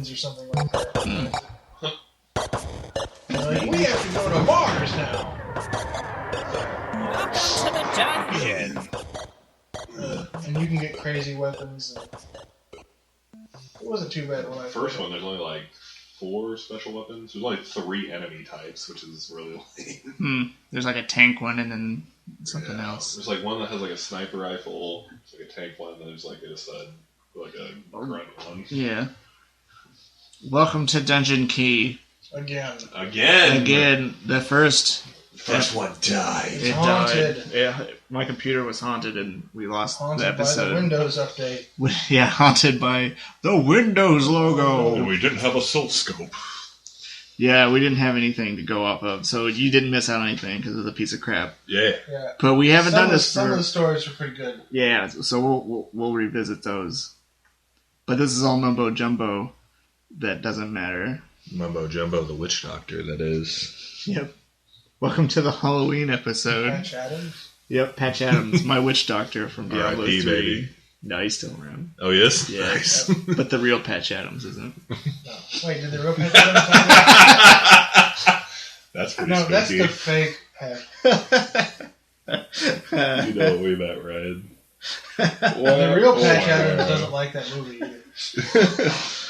aliens or something like that. Like, we have to go to Mars now. Welcome to the dungeon. And you can get crazy weapons. It wasn't too bad when I First one, there's only like 4 special weapons. There's only 3 enemy types, which is really lame. There's like a tank one and then something else. There's like one that has like a sniper rifle, it's like a tank one, and then there's like a grunt one. Yeah. Welcome to Dungeon Key. Again, the first one died. It's haunted. Died. Yeah, my computer was haunted and we lost Haunted the episode. by the Windows update. Yeah, haunted by the Windows logo. And we didn't have a soul scope. Yeah, we didn't have anything to go off of, so you didn't miss out on anything because it was a piece of crap. Yeah. But we haven't done this Some of the stories are pretty good. Yeah, so we'll revisit those. But this is all mumbo jumbo. That doesn't matter. Mumbo Jumbo, the witch doctor, that is. Yep. Welcome to the Halloween episode. Patch Adams? Yep, Patch Adams, my witch doctor from Diablo R.I.P., 3. baby. No, he's still around. Oh, yes? Yeah. Nice. But the real Patch Adams isn't. No. Wait, did the real Patch Adams die? That's pretty No, spooky. that's the fake Patch. You know what we meant, Ryan. The real Patch Adams doesn't like that movie either.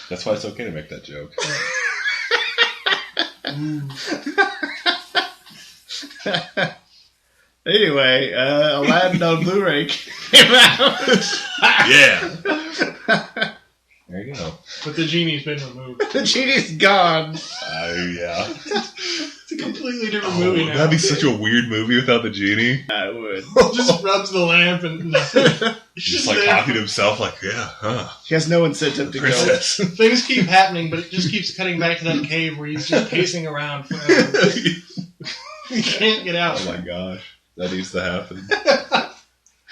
That's why it's okay to make that joke. Anyway, Aladdin on Blu-ray came out. Yeah. There you go. But the genie's been removed. The genie's gone. Yeah. It's a completely different movie now. That'd be such a weird movie without the genie. I would. Just rubs the lamp and He's just like talking to himself like, yeah, huh. He has no incentive to go. Princess. Things keep happening, but it just keeps cutting back to that cave where he's just pacing around forever. He can't get out. Oh my gosh. That needs to happen.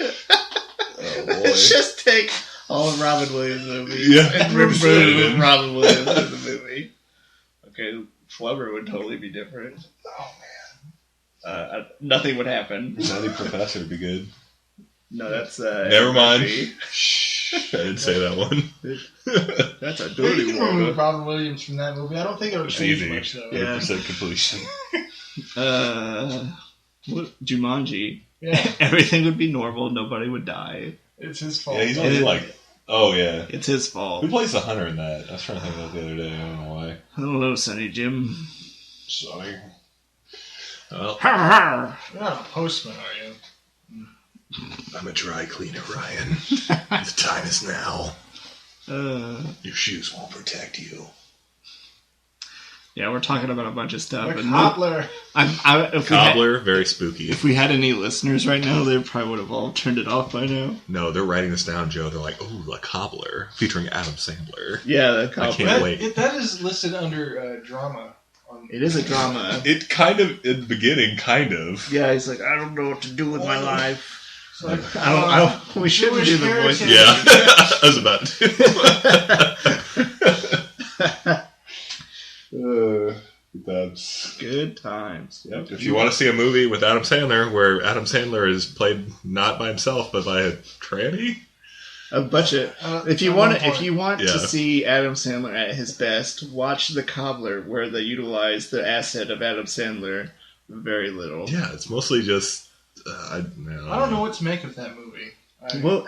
Oh boy. Let's just take all of Robin Williams' movies Yeah. and remove Robin Williams in the movie. Okay, Flubber would totally be different. Oh, Nothing would happen. Nutty Professor would be good. No, that's... Never mind. Murphy. Shh. I didn't say that one. That's a man. dirty You can remove one. Robin Williams from that movie. I don't think it'll It's change easy. much, though. Yeah. 100% completion. What? Jumanji. Yeah, Everything would be normal. Nobody would die. it's his fault. Yeah, he's only like... Oh, yeah. It's his fault. Who plays the hunter in that? I was trying to think of that the other day. I don't know why. I don't know, Sonny Jim. Sorry. Well, Har har. You're not a postman, are you? I'm a dry cleaner, Ryan. The time is now. Your shoes won't protect you. Yeah, we're talking about a bunch of stuff. Like and Hopler. Cobbler, very spooky. If we had any listeners right now, they probably would have all turned it off by now. No, they're writing this down, Joe. They're like, "Ooh, a cobbler featuring Adam Sandler." Yeah, the I cobbler. can't wait. That is listed under drama. It is a drama. It kind of, in the beginning, kind of. Yeah, he's like, I don't know what to do with my life. It's like, We shouldn't do the voice. heritage. Yeah, I was about to. That's Good times. Yep. if you want to see a movie with Adam Sandler where Adam Sandler is played not by himself but by a tranny. A bunch of. If you want to see Adam Sandler at his best, watch The Cobbler, where they utilize the asset of Adam Sandler very little. Yeah, it's mostly just. I don't know what to make of that movie. Well,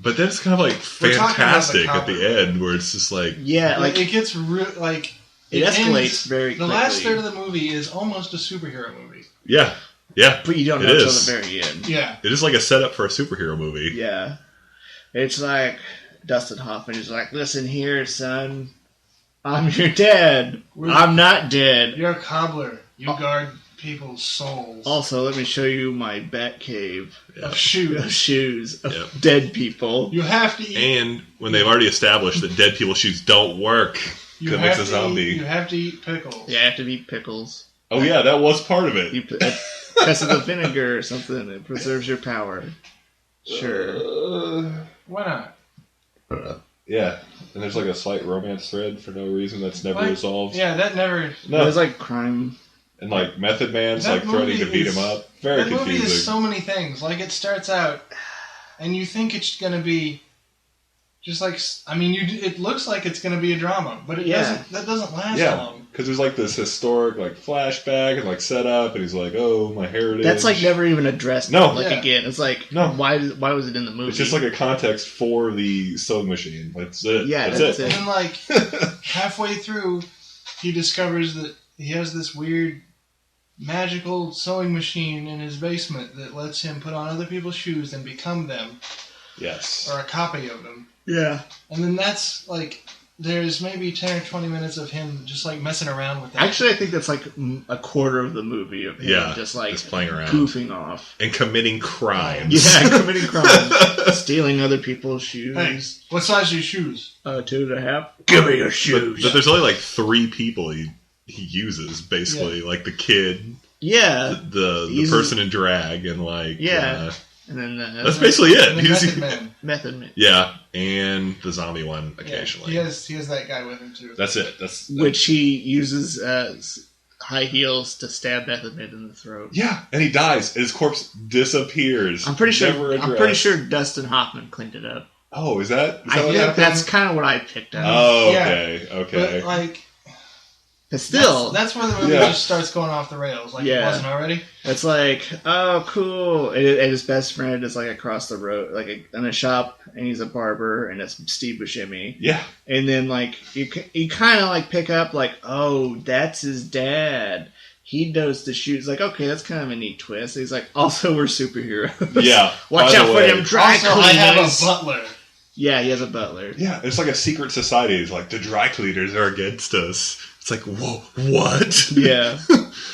but then it's kind of like We're talking about The fantastic at the Cobbler. end, where it's just like yeah, like it gets like it escalates ends- very The quickly. last third of the movie is almost a superhero movie. yeah, But you don't know It until is. the very end. Yeah. it is like a setup for a superhero movie. Yeah. It's like Dustin Hoffman is like, listen here, son. I'm your dad. I'm not dead. You're a cobbler. You guard people's souls. Also, let me show you my bat cave Of shoes. of shoes of Yep. dead people. You have to eat. And when they've already established that dead people's shoes don't work, You because have it's a to zombie. You have to eat pickles. You have to eat pickles. Oh yeah, that was part of it. You put because of the vinegar or something. It preserves your power. Sure. Why not? Yeah, and there's like a slight romance thread for no reason that's never What? resolved. Yeah, that never. No, There's like crime. and like Method Man's That like threatening to movie beat is- him up. Very That movie confusing. is so many things. Like, it starts out, and you think it's going to be Just like, I mean, it looks like it's going to be a drama, but it doesn't. That doesn't last long. Because there's like this historic like flashback and like setup, and he's like, "Oh, my heritage." That's like never even addressed. No, again, it's like why was it in the movie? It's just like a context for the sewing machine. That's it. Yeah, that's it. And then like halfway through, he discovers that he has this weird magical sewing machine in his basement that lets him put on other people's shoes and become them. Yes. Or a copy of them. Yeah. And then that's like, there's maybe 10 or 20 minutes of him just like messing around with that. Actually, I think that's like a quarter of the movie of him just playing around. Goofing off. And committing crimes. Yeah, committing crimes. Stealing other people's shoes. Hey, what size are your shoes? 2.5. Give me your shoes. But there's only like 3 people he uses, basically. Like the kid. Yeah. The person in drag and like... Yeah. And then that's basically it. Method Man. Yeah, and the zombie one occasionally. Yeah, he has that guy with him too. That's it. Which he uses high heels to stab Method Man in the throat. Yeah, and he dies. His corpse disappears. I'm pretty sure Dustin Hoffman cleaned it up. Oh, is that what happened? That's kind of what I picked up. Oh, okay, okay. But like. But still... That's where the movie just starts going off the rails, like it wasn't already. It's like, oh, cool. And his best friend is like across the road, like in a shop, and he's a barber, and it's Steve Buscemi. Yeah. And then like, you kind of like pick up like, oh, that's his dad. He knows the shoes. Like, okay, that's kind of a neat twist. He's like, also, we're superheroes. Yeah. Watch out for them dry cleaners. I have a butler. Yeah, he has a butler. Yeah, it's like a secret society. It's like, the dry cleaners are against us. It's like, whoa, what? Yeah.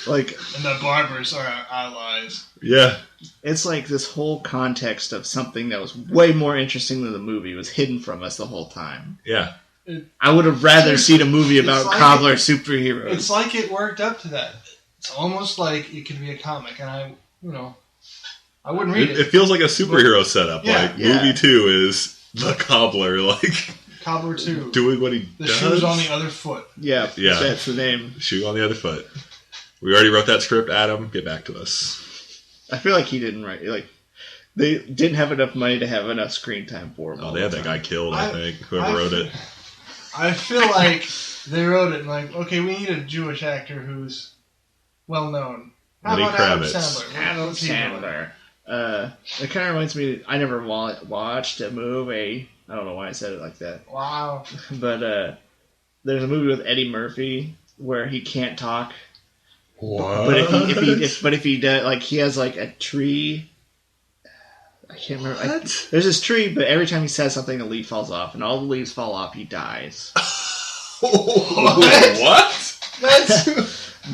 Like, and the barbers are our allies. Yeah. It's like this whole context of something that was way more interesting than the movie was hidden from us the whole time. Yeah. I would have rather seen a movie about cobbler superheroes. It's like it worked up to that. It's almost like it could be a comic, and I wouldn't read it. It feels like a superhero setup. Yeah, movie 2 is the cobbler, like... Cobbler 2. Doing what he does. The shoe's on the other foot. Yeah, that's the name. Shoe on the other foot. We already wrote that script, Adam. Get back to us. I feel like he didn't write... Like, they didn't have enough money to have enough screen time for him. Oh, they had that guy killed, I think. Whoever wrote it. I feel like they wrote it and like, okay, we need a Jewish actor who's well-known. How about Adam Sandler? Adam Sandler. It kind of reminds me... I never watched a movie... I don't know why I said it like that. Wow. But there's a movie with Eddie Murphy where he can't talk. What? But if he does, like, he has like a tree. I can't remember. What? There's this tree, but every time he says something, a leaf falls off, and all the leaves fall off, he dies. What?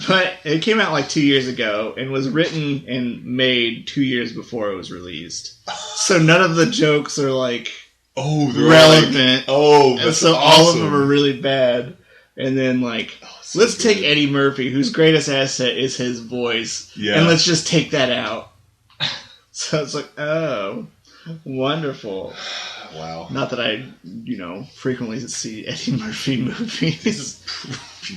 But it came out like 2 years ago and was written and made 2 years before it was released. So none of the jokes are like. Relevant. That's so awesome. All of them are really bad. And then let's take Eddie Murphy, whose greatest asset is his voice, and let's just take that out. So it's like, oh, wonderful. Wow. Not that I, frequently see Eddie Murphy movies.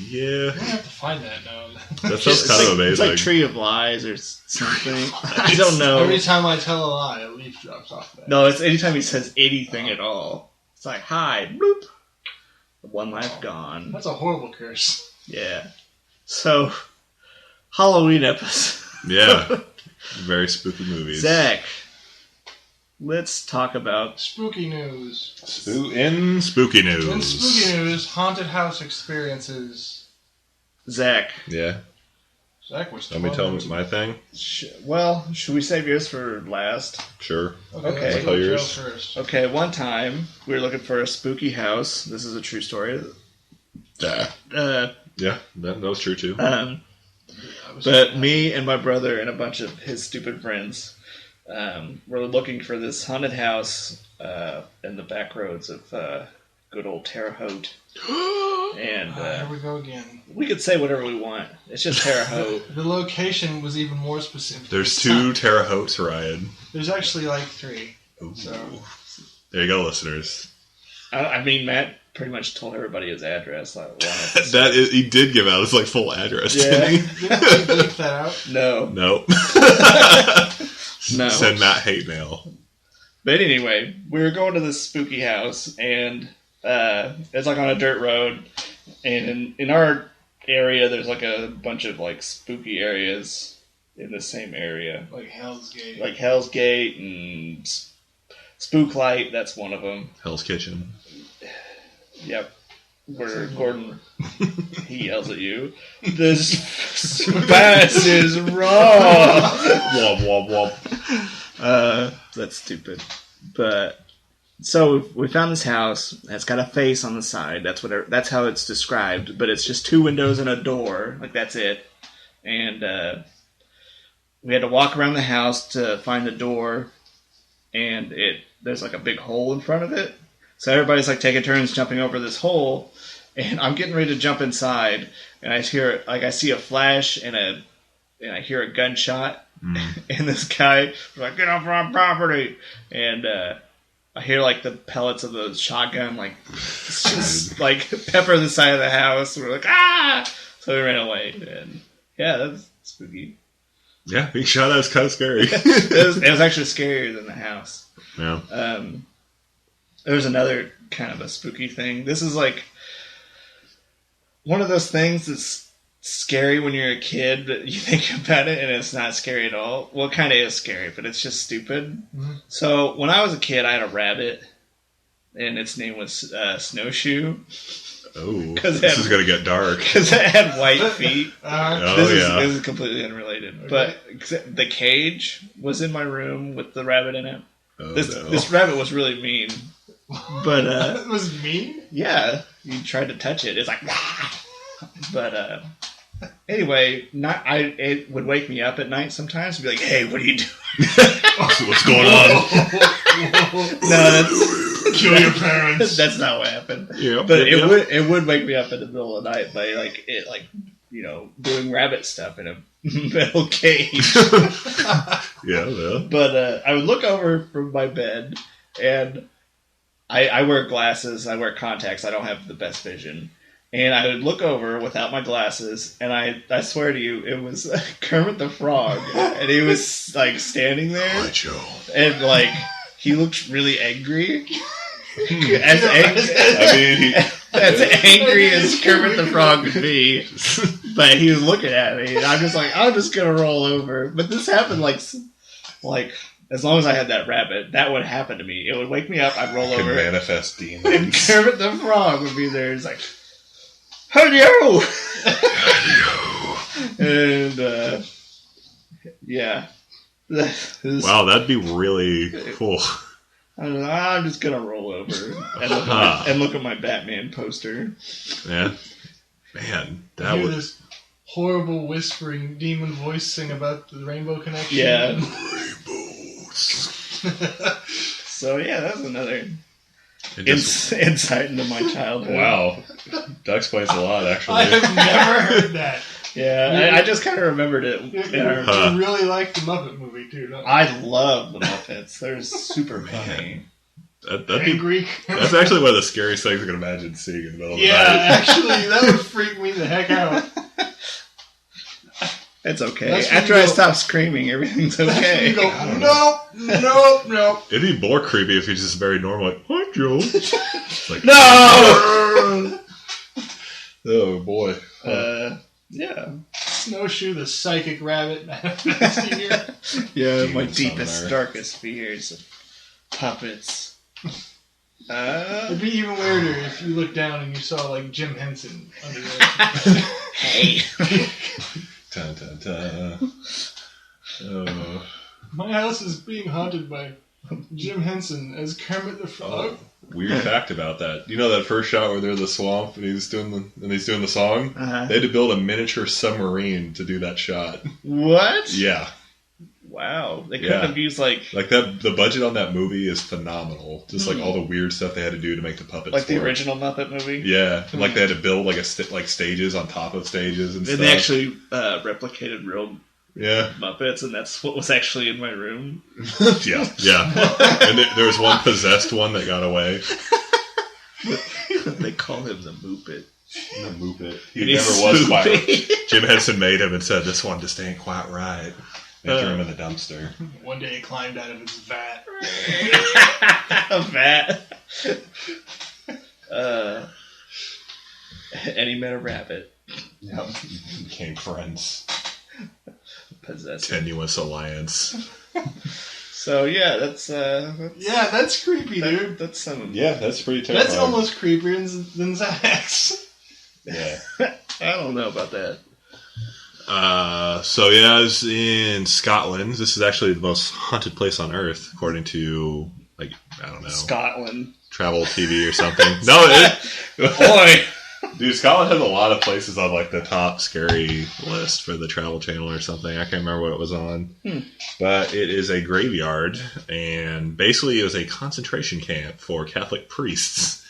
Yeah. I have to find that now. That sounds kind of amazing. It's like Tree of Lies or something. I don't know. Every time I tell a lie, a leaf drops off that. No, it's anytime he says anything at all. It's like, hi, bloop. One life gone. That's a horrible curse. Yeah. So, Halloween episode. Yeah. Very spooky movies. Zack, let's talk about... Spooky news. In spooky news. In spooky news, haunted house experiences. Zack. Yeah. Zack was Let me tell him my thing. Well, should we save yours for last? Sure. Okay. I'll tell yours first. Okay, one time we were looking for a spooky house. This is a true story. Yeah, that was true too. But me and my brother and a bunch of his stupid friends were looking for this haunted house in the back roads of good old Terre Haute. And here we go again. We could say whatever we want. It's just Terre Haute. The location was even more specific. There's 2 Terre Hautes, Ryan. There's actually like 3. Ooh. So. There you go, listeners. I mean, Matt pretty much told everybody his address. He did give out his full address. Yeah. Didn't he? Didn't you bleep that out? No. Nope. No. Send Matt hate mail. But anyway, we were going to this spooky house, and it's like on a dirt road. And in our area, there's like a bunch of like spooky areas in the same area. Like Hell's Gate. Like Hell's Gate and Spooklight, that's one of them. Hell's Kitchen. Yep. Where Gordon, he yells at you, "This spice is raw!" Womp, womp, womp. That's stupid. But so we found this house. It's got a face on the side. That's how it's described. But it's just 2 windows and a door. Like that's it. And we had to walk around the house to find the door. And there's like a big hole in front of it. So everybody's like taking turns jumping over this hole. And I'm getting ready to jump inside. And I see a flash and I hear a gunshot. And this guy was like, "Get off our property!" And I hear like the pellets of the shotgun like just like pepper the side of the house. We're like, "Ah!" So we ran away. And yeah, that's spooky. Yeah, being shot at is kind of scary. It was actually scarier than the house. Yeah. There's another kind of a spooky thing. This is like one of those things that's scary when you're a kid, but you think about it and it's not scary at all. Well, it kind of is scary, but it's just stupid. Mm-hmm. So when I was a kid, I had a rabbit, and its name was Snowshoe. Oh, this is going to get dark. Because it had white feet. This is completely unrelated. Okay. But the cage was in my room with the rabbit in it. Oh, this rabbit was really mean. But it was mean? Yeah. You tried to touch it. It's like, but anyway, it would wake me up at night sometimes and be like, "Hey, what are you doing?" What's going on? No, kill your parents. That's not what happened. Yep, but it would wake me up in the middle of the night by doing rabbit stuff in a metal cage. Yeah. But I would look over from my bed, and I wear glasses. I wear contacts. I don't have the best vision. And I would look over without my glasses, and I swear to you, it was Kermit the Frog. And he was, like, standing there. Hi, Joe. And, like, he looked really angry. As angry as Kermit the Frog could be. But he was looking at me, and I'm just like, I'm just going to roll over. But this happened, like as long as I had that rabbit, that would happen to me. It would wake me up, I'd roll over. Manifest demons. And Kermit the Frog would be there. He's like, "Hello!" And, yeah. Wow, that'd be really cool. I'm just going to roll over and look at my Batman poster. Yeah. Man, that would... this horrible whispering demon voice sing about the Rainbow Connection. Yeah. Rainbows. So, yeah, that's another insight into my childhood. Wow. That explains a lot, actually. I have never heard that. Yeah, I just kind of remembered it. You really like the Muppet movie, too, don't you? I love the Muppets. They're super funny. That's actually one of the scariest things I can imagine seeing in the middle of the night. Yeah, actually, that would freak me the heck out. It's okay. After I stop screaming, everything's okay. You go, nope. It'd be more creepy if he's just very normal, like, "Hi, Joe." It's like, no! Oh, boy. Yeah. Snowshoe, the psychic rabbit manifesting here. Yeah, my deepest, darkest fears. Puppets. It'd be even weirder if you looked down and you saw, like, Jim Henson under there. Hey. Dun, dun, dun. Oh. My house is being haunted by Jim Henson as Kermit the Frog. Weird fact about that. You know that first shot where they're in the swamp and he's doing the song? Uh-huh. They had to build a miniature submarine to do that shot. What? Yeah. Wow. They couldn't have used the budget on that movie is phenomenal. Just like all the weird stuff they had to do to make the puppets. Like the original Muppet movie? Yeah. And like they had to build like stages on top of stages and stuff. And they actually replicated real Yeah. Muppets, and that's what was actually in my room. Yeah. And there was one possessed one that got away. They call him the Moopet. The Moopet. He never was quite right. Jim Henson made him and said, "This one just ain't quite right." They threw him in the dumpster. One day it climbed out of its vat. A vat. And he met a rabbit. Yep. Became friends. Possessive. Tenuous alliance. So yeah, that's Yeah, that's creepy, dude. That's some. Yeah, that's pretty terrifying. That's almost creepier than Zack's. Yeah. I don't know about that. So yeah, I was in Scotland. This is actually the most haunted place on Earth, according to, like, I don't know, Scotland. travel TV or something. No, Boy. dude, Scotland has a lot of places on like the top scary list for the Travel Channel or something. I can't remember what it was on, but it is a graveyard, and basically it was a concentration camp for Catholic priests.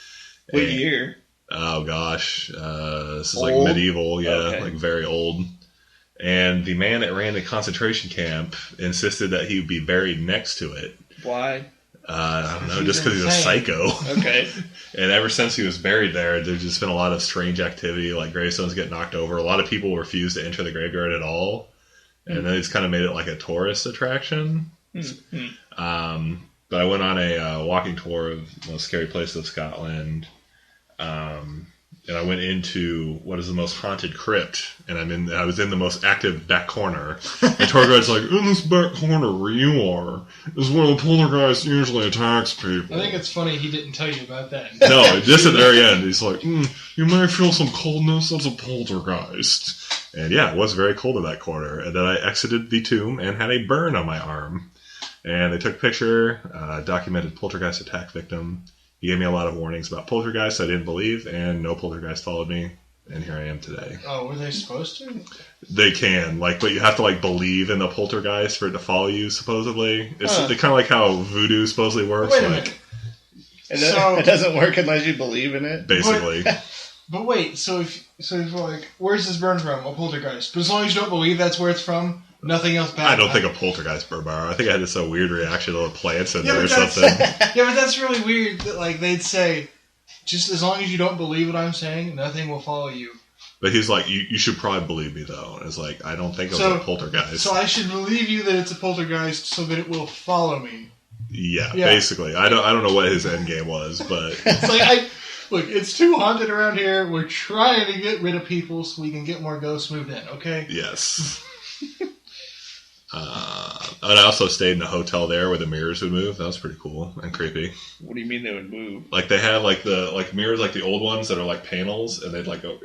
What And- year? Oh gosh, this is Old? like medieval, yeah, Okay. like very old. And the man that ran the concentration camp insisted that he would be buried next to it. Why? I don't know, He's just because he's a insane. psycho. Okay. And ever since he was buried there, there's just been a lot of strange activity, like gravestones get knocked over. A lot of people refuse to enter the graveyard at all. And then it's kind of made it like a tourist attraction. But I went on a walking tour of the most scary places of Scotland. And I went into what is the most haunted crypt, and I was in the most active back corner. The tour guide's like, in this back corner where you are is where the poltergeist usually attacks people. I think it's funny he didn't tell you about that. No, just at the very end, he's like, you may feel some coldness, that's a poltergeist. And yeah, it was very cold in that corner. And then I exited the tomb and had a burn on my arm. And they took a picture, documented poltergeist attack victim. He gave me a lot of warnings about poltergeists I didn't believe, and no poltergeist followed me, and here I am today. Oh, were they supposed to? They can, but you have to believe in the poltergeist for it to follow you, supposedly. It's kind of like how voodoo supposedly works. Wait a minute. It doesn't work unless you believe in it? Basically. But wait, so if you're like, where's this burn from? A poltergeist. But as long as you don't believe that's where it's from, nothing else bad. I don't think a poltergeist burned my arm. I think I had this weird reaction to the plants in there or but that's- something. Yeah, but that's really weird that they'd say, just as long as you don't believe what I'm saying, nothing will follow you. But he's like, you should probably believe me, though. And it's like, I don't think it was a poltergeist. So I should believe you that it's a poltergeist so that it will follow me. Yeah, basically. I don't know what his end game was, but It's like, look, it's too haunted around here. We're trying to get rid of people so we can get more ghosts moved in, okay? yes. And I also stayed in a hotel there where the mirrors would move. That was pretty cool and creepy. What do you mean they would move? Like they had the mirrors, like the old ones that are like panels, and they'd go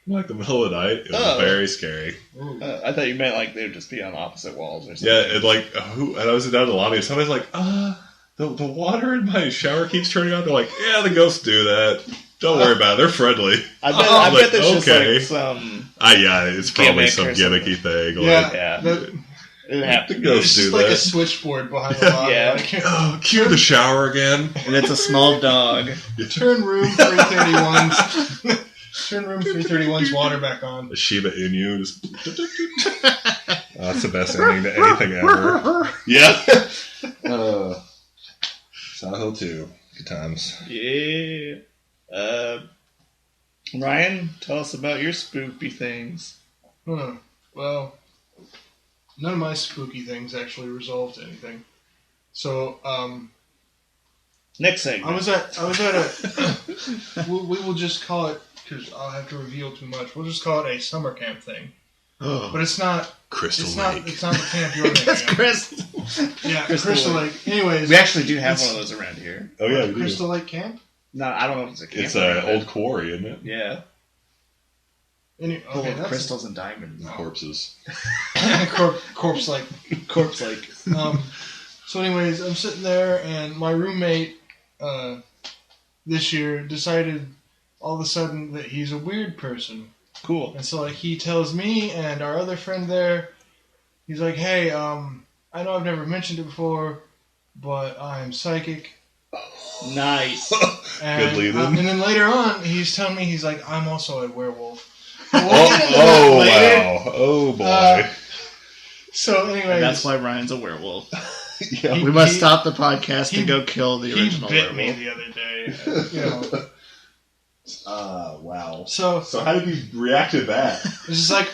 in the middle of the night. It was very scary. I thought you meant they would just be on opposite walls or something. Yeah, and I was down in the lobby, and somebody's like, the water in my shower keeps turning on. They're like, yeah, the ghosts do that. Don't worry about it. They're friendly. I bet there's okay. just some... yeah, it's probably gimmick some or gimmicky thing. Yeah. It didn't have to The be. ghosts It's do just that. a switchboard behind the lobby. Yeah. Cue the shower again. And it's a small dog. Turn room 331's Turn room 331's water back on. The Shiba Inu just... that's the best ending to anything ever. Yeah. Silent Hill 2. Good times. Yeah. Ryan, tell us about your spooky things. Well, none of my spooky things actually resolved anything. So, Next segment. I was at a. we will just call it, because I'll have to reveal too much. We'll just call it a summer camp thing. But it's not. Crystal It's Lake. not the camp you're That's thinking of. Chris. Yeah, Crystal Crystal Lake. Anyways, We actually do have one of those around here. Oh, yeah, we do. Crystal Lake camp. No, I don't know if it's a camp. It's an old quarry, isn't it? Yeah. Full Full of crystals and diamonds. Corpses. Corpse Lake. Corpse Lake. So, anyways, I'm sitting there, and my roommate this year decided all of a sudden that he's a weird person. Cool. And so, he tells me and our other friend there, he's like, hey, I know I've never mentioned it before, but I'm psychic. Nice. And, Good lead-in. and then later on, he's telling me, he's like, I'm also a werewolf. Oh, wow. Oh, boy. So, anyways. And that's why Ryan's a werewolf. Yeah. We must stop the podcast to go kill the He original bit me werewolf. the other day. Wow. So how did you react to that? it's just like,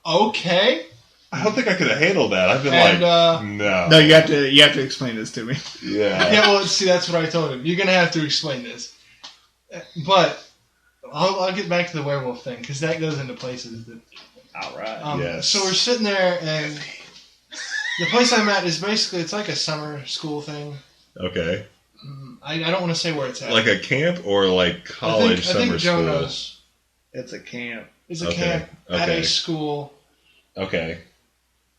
okay. I don't think I could have handled that. I've been no. No, you have to explain this to me. Yeah. Yeah, well, see, that's what I told him. You're gonna have to explain this, but I'll get back to the werewolf thing because that goes into places that. All right. Yes. So we're sitting there, and the place I'm at is basically it's like a summer school thing. Okay. I don't want to say where it's at. Like a camp or like college I think summer Joe school? knows. It's a camp. It's a Okay, camp at okay. a school. Okay.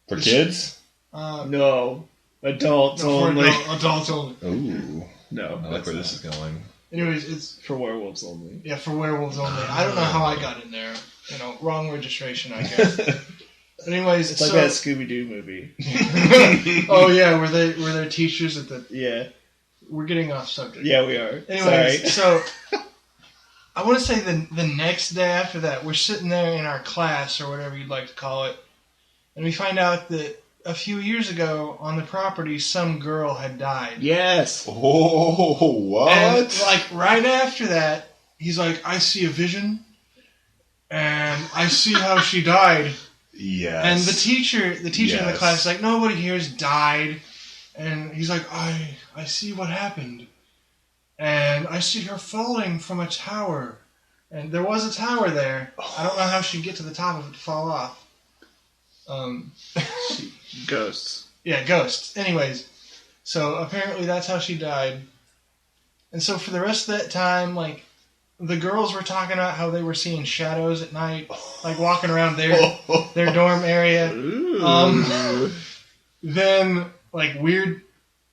For kids? No. Adults No, for only. adults only. Ooh. No. I like where this is going. Anyways, it's for werewolves only. yeah for werewolves only. I don't know how I got in there. Wrong registration, I guess. But anyways, It's like that Scooby Doo movie. Oh yeah, were they teachers at the? Yeah. We're getting off subject. Yeah, we are. Anyways, Sorry. so I want to say the next day after that, we're sitting there in our class or whatever you'd like to call it, and we find out that a few years ago on the property, some girl had died. Yes. Oh, what? And like right after that, he's like, "I see a vision, and I see how she died." Yes. And the teacher in the Yes. class is like, "Nobody here's died," and he's like, "I see what happened, and I see her falling from a tower, and there was a tower there. I don't know how she'd get to the top of it to fall off." Ghosts. Yeah, ghosts. Anyways, so apparently that's how she died. And so for the rest of that time, like, the girls were talking about how they were seeing shadows at night, like walking around their dorm area. Ooh. Then, like,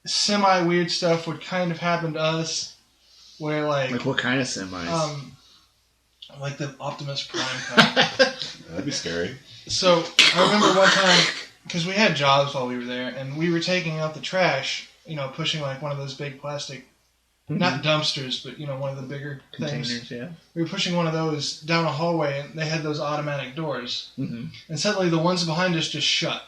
semi-weird stuff would kind of happen to us, where, Like what kind of semis? like the Optimus Prime kind. That'd be scary. So I remember one time, because we had jobs while we were there, and we were taking out the trash, pushing like one of those big plastic, not dumpsters, but one of the bigger things. Containers, yeah. We were pushing one of those down a hallway, and they had those automatic doors. Mm-hmm. And suddenly the ones behind us just shut.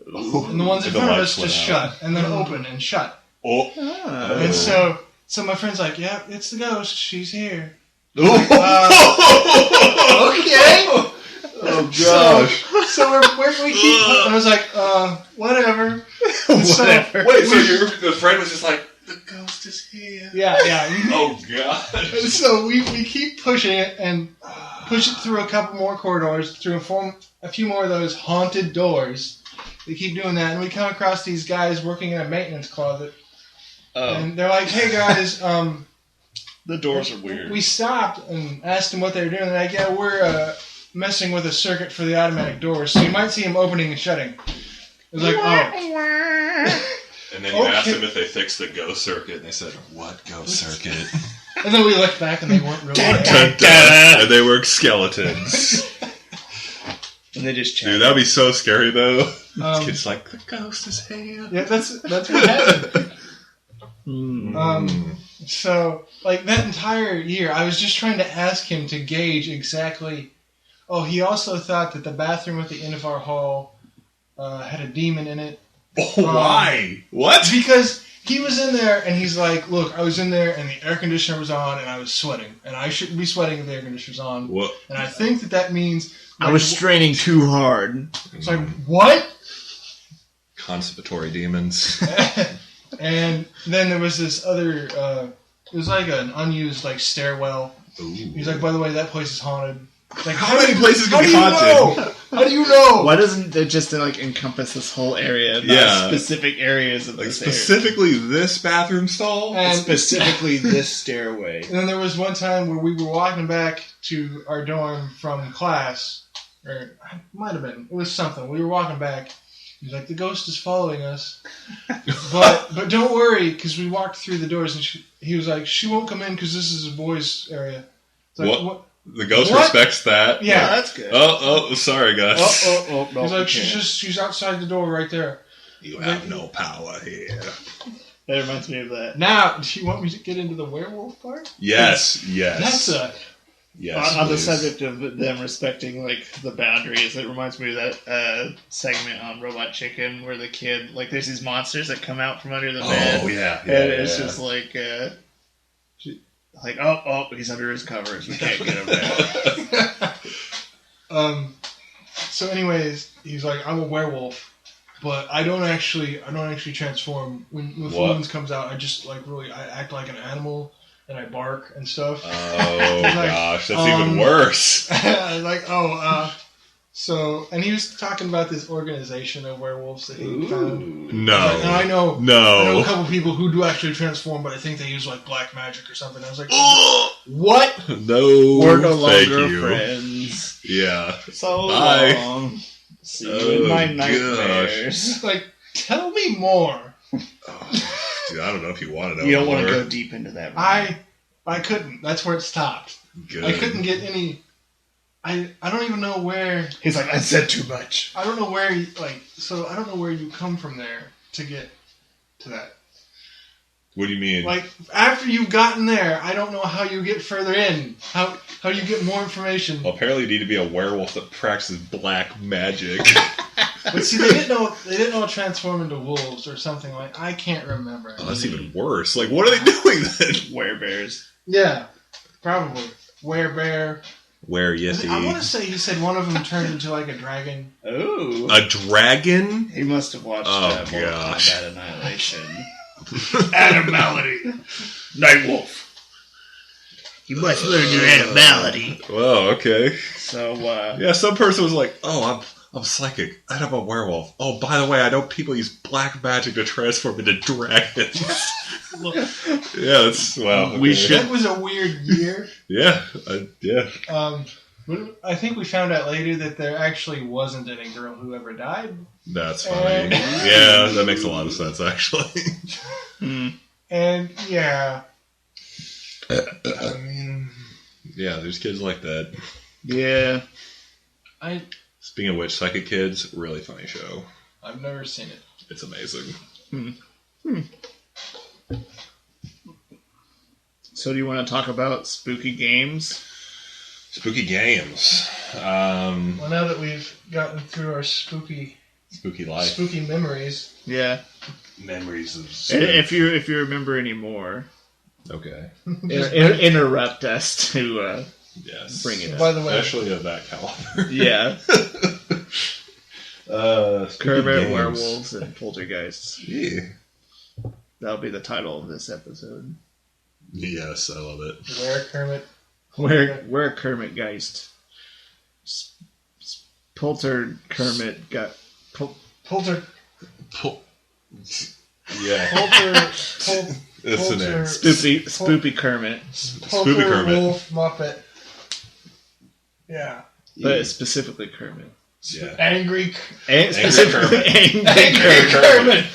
Ooh. And the ones in The front of lights us just went out. shut, and then open and shut. Oh. Ah. And so my friend's like, "Yeah, it's the ghost. She's here." Ooh. Okay. Oh gosh. So we keep. I was like, whatever. And so- Whatever. Wait, so the friend was just like, the ghost is here. yeah. Oh god. And so we keep pushing it and push it through a couple more corridors, through a few more of those haunted doors. We keep doing that, and we come across these guys working in a maintenance closet, and they're like, "Hey guys, The doors are weird. we stopped and asked them what they were doing. They're like, "Yeah, we're messing with a circuit for the automatic doors, so you might see them opening and shutting." It was like, "Oh." And then you asked them if they fixed the ghost circuit, and they said, "What ghost circuit?" And then we looked back, and they weren't really there. Dun, dun. And they were skeletons. And they just Dude, that would be so scary, though. Um, It's like, the ghost is here. Yeah, that's what happened. Mm. So, like, that entire year, I was just trying to ask him to gauge exactly. Oh, he also thought that the bathroom at the end of our hall had a demon in it. Oh, why? What? Because he was in there, and he's like, "Look, I was in there, and the air conditioner was on, and I was sweating. And I shouldn't be sweating if the air conditioner's on. What? And I think that means..." I was straining too hard. It's like, what? Constipatory demons. And then there was this other... it was like an unused stairwell. Ooh. He's like, "By the way, that place is haunted." Like, How many places how can do be you haunted? know? How do you know? Why doesn't it just encompass this whole area? Not Yeah. specific areas of Like, this area. specifically this bathroom stall? And Specifically this stairway. And then there was one time where we were walking back to our dorm from class, or it might have been. It was something. We were walking back. He's like, "The ghost is following us, but don't worry, because we walked through the doors." And he was like, "She won't come in because this is a boys' area." It's like, What? The ghost What? respects that? Yeah. Oh, that's good. Oh, sorry, guys. No, He's like, okay. "She's outside the door right there." You have no power here. That reminds me of that. Now, do you want me to get into the werewolf part? Yes. That's a... Yes, On the please. subject of them respecting the boundaries, it reminds me of that segment on Robot Chicken where the kid there's these monsters that come out from under the bed. Oh, yeah. And it's just he's under his covers. We can't get him there. So anyways, he's like, I'm a werewolf, but I don't actually transform. When the full moon comes out, I just I act like an animal and I bark and stuff. Oh gosh, that's even worse. So, and he was talking about this organization of werewolves that he found. No. And I know No. a couple people who do actually transform, but I think they use like black magic or something. I was like, what? No. We're no thank longer you. friends. Yeah. So Bye. long. See you in my nightmares. Like, tell me more. Dude, I don't know if you want to know. You don't want to more. go deep into that. Right? I couldn't. That's where it stopped. Good. I couldn't get any. I don't even know where. He's like, I said too much. I don't know where I don't know where you come from there to get to that. What do you mean? Like, after you've gotten there, I don't know how you get further in. How you get more information. Well, apparently you need to be a werewolf that practices black magic. But see, they didn't all transform into wolves or something like. I can't remember. Oh, that's even worse. Like, what are they doing then? Werebears. Yeah, probably werebear. Where Yeti? I want to say he said one of them turned into like a dragon. Oh, A dragon? he must have watched Mortal gosh. Kombat Annihilation. Animality. Nightwolf. You must learn your animality. Well, okay. So, Yeah, some person was like, "Oh, I'm psychic. I'm a werewolf. Oh, by the way, I know people use black magic to transform into dragons." Yeah, that's wow. Okay. We should- That was a weird year. Yeah, yeah. I think we found out later that there actually wasn't any girl who ever died. That's funny. Yeah, that makes a lot of sense actually. And yeah, I mean, Yeah, there's kids like that. yeah. Speaking of which, Psychic Kids, really funny show. I've never seen it. It's amazing. So, do you want to talk about spooky games? Spooky games. Well, now that we've gotten through our spooky Life. memories, Yeah. Memories of And if you remember any more, Okay. interrupt us to Yes. bring it up. by the way, Especially of that caliber. Yeah. Spooky Kermit, games. werewolves, and poltergeists. Yeah. That'll be the title of this episode. Yes, I love it. where Kermit, We're a Kermit Geist. Polter Kermit got. Polter, Yeah. Polter, It's an Polter, Spoopy Kermit. Spoopy Polter, Kermit. Wolf, Muppet. Yeah. But specifically Kermit. Yeah. Angry Specifically Kermit. Angry Kermit.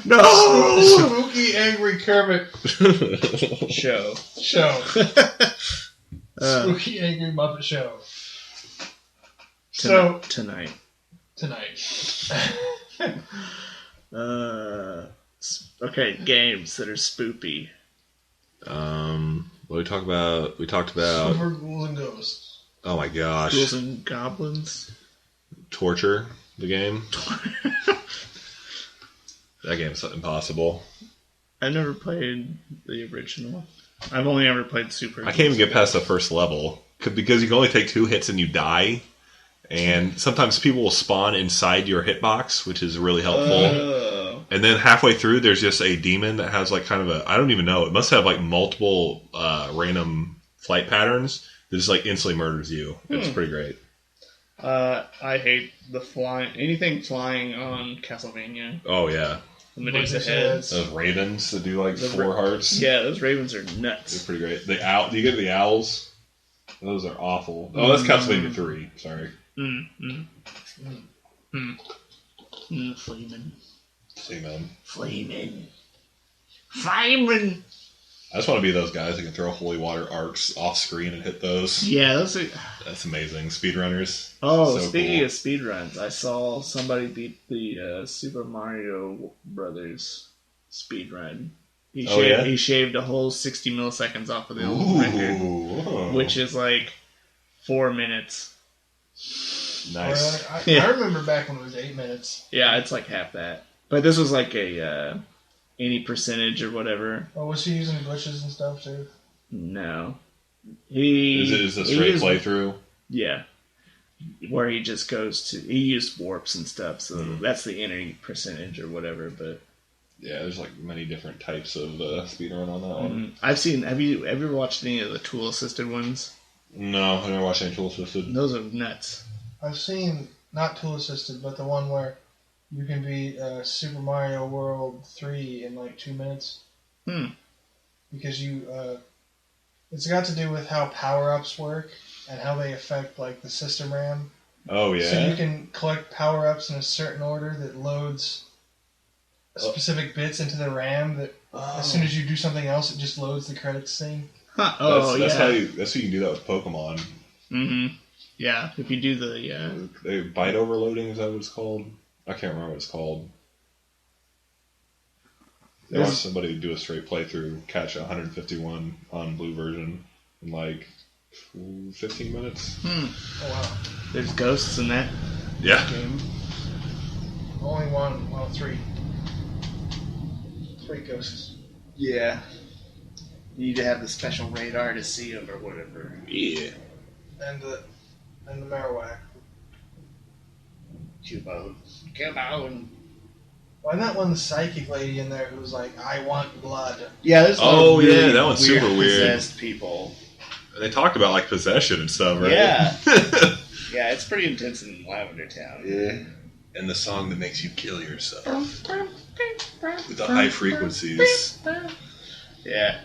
No! Spooky Angry Kermit Show. Spooky Angry Muppet Show. Tonight. Okay, games that are spoopy. What we talked about? We talked about. Super Ghouls and Ghosts. Oh my gosh. Ghouls and Goblins. Torture, the game. That game's impossible. I've never played the original. I've only ever played Super. I can't even get past the first level because you can only take 2 hits and you die. And sometimes people will spawn inside your hitbox, which is really helpful. And then halfway through, there's just a demon that has like kind of a, I don't even know, it must have like multiple random flight patterns that just like instantly murders you. It's pretty great. I hate the flying. Anything flying on Castlevania. Oh yeah, The Medusa heads. those ravens that do like 4 hearts. Yeah, those ravens are They're nuts. pretty great. The owl, do you get the owls? Those are awful. Oh, that's Castlevania 3. Sorry. Flamin'. Flamin'. Fireman. I just want to be those guys that can throw holy water arcs off screen and hit those. Yeah, those are. That's amazing. Speedrunners. Oh, So speaking cool. of speedruns, I saw somebody beat the Super Mario Brothers speedrun. He shaved a whole 60 milliseconds off of the old record, Ooh. which is like 4 minutes. Nice. I remember back when it was 8 minutes. Yeah, it's like half that. But this was like a any percentage or whatever. Oh, was he using glitches and stuff too? No. Is it a straight playthrough? Yeah. where he just goes to. He used warps and stuff, so that's the entry percentage or whatever. But Yeah, there's like many different types of speedrun on that one. I've seen. Have you ever watched any of the tool assisted ones? No, I never watched any tool assisted. Those are nuts. I've seen not tool assisted, but the one where you can beat Super Mario World 3 in like 2 minutes. Because you, it's got to do with how power ups work and how they affect like the system RAM. Oh yeah. So you can collect power ups in a certain order that loads specific bits into the RAM. That as soon as you do something else, it just loads the credits thing. Huh. Oh that's yeah. how you can do that with Pokemon. Mm-hmm. Yeah. If you do the Byte overloading, is that what it's called? I can't remember what it's called. They watched somebody do a straight playthrough, catch 151 on blue version in like 15 minutes. Oh wow! there's ghosts in that Yeah. game. Only one, well, three ghosts. Yeah. You need to have the special radar to see them or whatever. Yeah. And the Marowak. Cubone. Why not one psychic lady in there who was like, "I want blood"? Yeah, there's that one's super weird. Possessed people. They talked about like possession and stuff, right? Yeah. Yeah, it's pretty intense in Lavender Town. Yeah. And the song that makes you kill yourself. With the high frequencies. Yeah.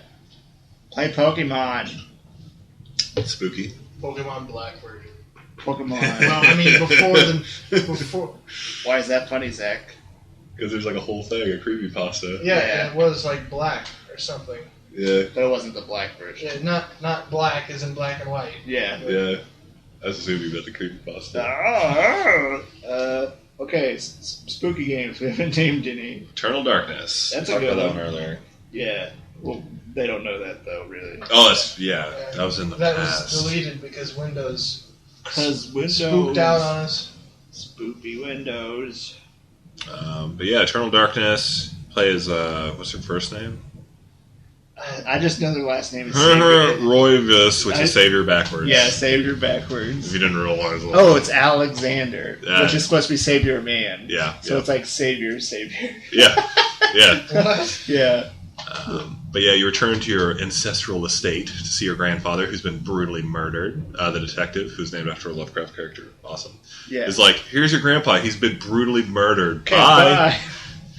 Play Pokemon. Spooky. Pokemon Black version. Pokemon. Well, I mean, before. Why is that funny, Zach? Because there's like a whole thing, a creepypasta. Yeah, and it was like black or something. Yeah. But it wasn't the black version. Yeah, not black as in black and white. Yeah. Yeah. I was assuming about the creepypasta. Okay, spooky games. We haven't named any. Eternal Darkness. That's a Talked good about one. that one earlier. Yeah. Well, they don't know that, though, really. Oh, that was in the That past. was deleted because Windows Because Windows. spooked out on us. Spoopy Windows. But yeah, Eternal Darkness plays, what's her first name? I just know their last name is Savior. Royvis, which is Savior backwards. Yeah, Savior backwards. If you didn't realize that. Oh, it's Alexander, Yeah. which is supposed to be Savior Man. Yeah. So yeah. it's like Savior. Yeah. Yeah. What? Yeah. But yeah, you return to your ancestral estate to see your grandfather, who's been brutally murdered. The detective, who's named after a Lovecraft character. Awesome. Yeah. It's like, here's your grandpa. He's been brutally murdered. Okay, Bye.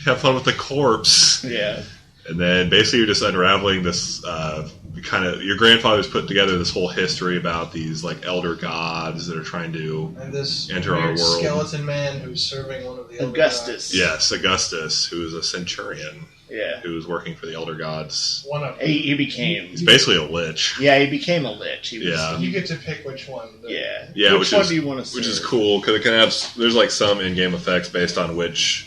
Have fun with the corpse. Yeah. And then basically you're just unraveling this your grandfather's put together this whole history about these like elder gods that are trying to And this enter our weird world. skeleton man who's serving one of the elder Augustus. Yes, Augustus, who is a centurion Yeah. who is working for the elder gods. gods. One of them. He became. He's basically a lich. Yeah, he became a lich. He was, Yeah. You get to pick which one. Yeah. Yeah, Which which one is- do you want to Which is serve? cool because it can have there's like some in-game effects based on which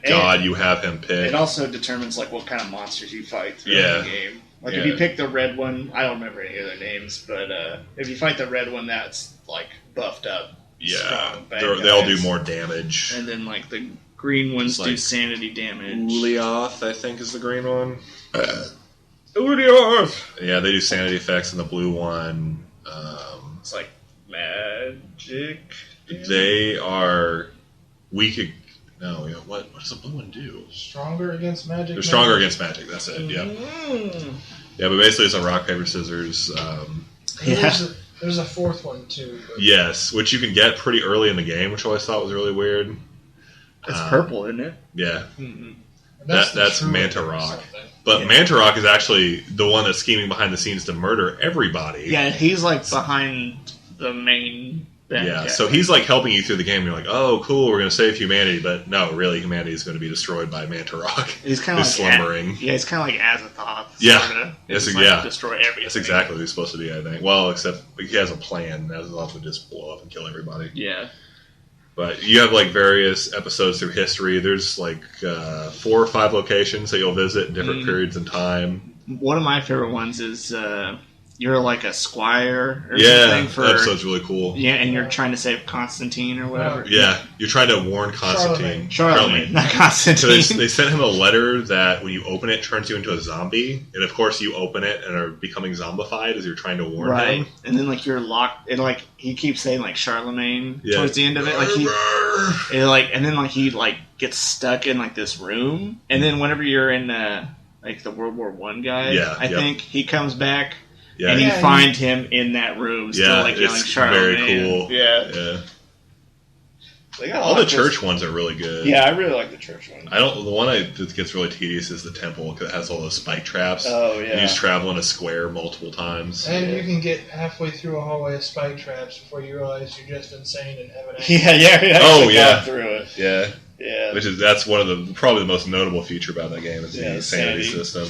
god you have him pick. It also determines like what kind of monsters you fight throughout Yeah. the game. Like Yeah. if you pick the red one, I don't remember any of their names, but if you fight the red one, that's like buffed up. Yeah, strong bad they all do guys. more damage. And then like the green ones It's do like sanity damage. Ulioth, I think, is the green one. Ulioth! Yeah, they do sanity effects, and the blue one. It's like magic. They are weak. No, what does the blue one do? Stronger against magic. They're stronger against magic. That's it. Yeah, Mm. yeah. But basically, it's a rock paper scissors. There's a fourth one too. But Yes, which you can get pretty early in the game, which I always thought was really weird. It's purple, isn't it? Yeah, the that's true Manta one or Rock. something. but Yeah. Manta Rock is actually the one that's scheming behind the scenes to murder everybody. Yeah, he's like behind the main bad Yeah, guy. so he's like helping you through the game. You're like, oh, cool, we're going to save humanity. But no, really, humanity is going to be destroyed by Manta Rock. He's kind of Who's like slumbering. Yeah, he's kind of like Azathoth. Yeah. Sorta. Yes, Just, like, yeah. destroy everything. That's exactly what he's supposed to be, I think. Well, except he has a plan. Azazel would just blow up and kill everybody. Yeah. But you have like various episodes through history. There's like 4 or 5 locations that you'll visit in different periods in time. One of my favorite ones is you're like a squire or Yeah, something for that episode's really cool. yeah, and you're trying to save Constantine or whatever. Yeah, you're trying to warn Constantine. Charlemagne, not So Constantine. they sent him a letter that when you open it turns you into a zombie, and of course you open it and are becoming zombified as you're trying to warn him. And then like you're locked, and like he keeps saying like Charlemagne towards the end of it, and then like he like gets stuck in like this room, and then whenever you're in like the World War I guy, I think he comes back. Yeah, and you find him in that room, still like yelling Charlemagne. Very cool. Yeah. All the church ones are really good. Yeah, I really like the church one. The one that gets really tedious is the temple because it has all those spike traps. Oh yeah. You just travel in a square multiple times. And you can get halfway through a hallway of spike traps before you realize you're just insane and have an accident. Through it. Yeah. That's one of the probably the most notable feature about that game is the sanity system.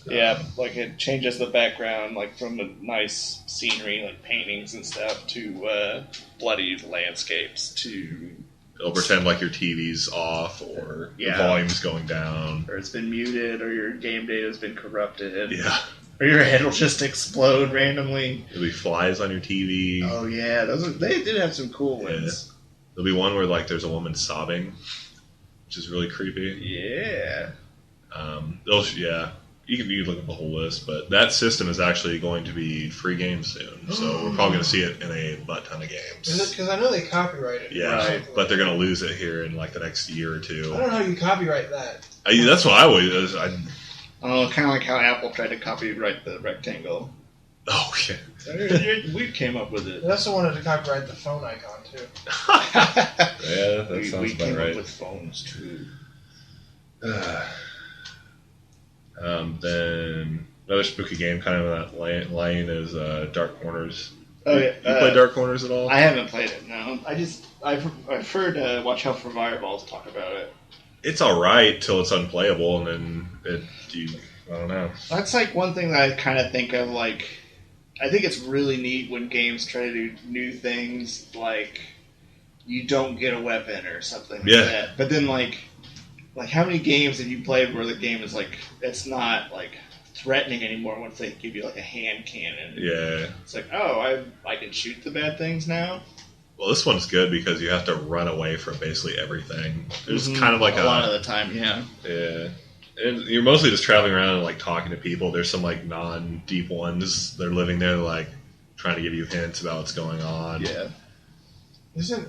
Yeah, like it changes the background, like from the nice scenery, like paintings and stuff, to bloody landscapes. It'll pretend like your TV's off, or the volume's going down, or it's been muted, or your game data has been corrupted. Yeah, or your head will just explode randomly. There'll be flies on your TV. Oh yeah, they did have some cool ones. Yeah. There'll be one where like there's a woman sobbing, which is really creepy. Yeah. You can look at the whole list, but that system is actually going to be free game soon, so we're probably going to see it in a butt ton of games. Is it because I know they copyrighted it? Yeah, but they're going to lose it here in like the next year or two. I don't know how you copyright that. That's what I always. Oh, kind of like how Apple tried to copyright the rectangle. Oh yeah, we came up with it. They also wanted to copyright the phone icon too. Yeah, that sounds we about came right. up with phones too. Then another spooky game kind of in that lane is Dark Corners. Oh yeah, you play Dark Corners at all? I haven't played it. No, I've heard Watch Out for Fireballs talk about it. It's all right till it's unplayable, and then I don't know. That's like one thing that I kind of think of. Like, I think it's really neat when games try to do new things, like you don't get a weapon or something like that. But then like how many games have you played where the game is like it's not like threatening anymore once they give you like a hand cannon? Yeah. It's like, oh, I can shoot the bad things now. Well, this one's good because you have to run away from basically everything. There's kind of like a lot of the time, yeah. Yeah. And you're mostly just traveling around and like talking to people. There's some like non-deep ones that are living there, like trying to give you hints about what's going on. Yeah. Isn't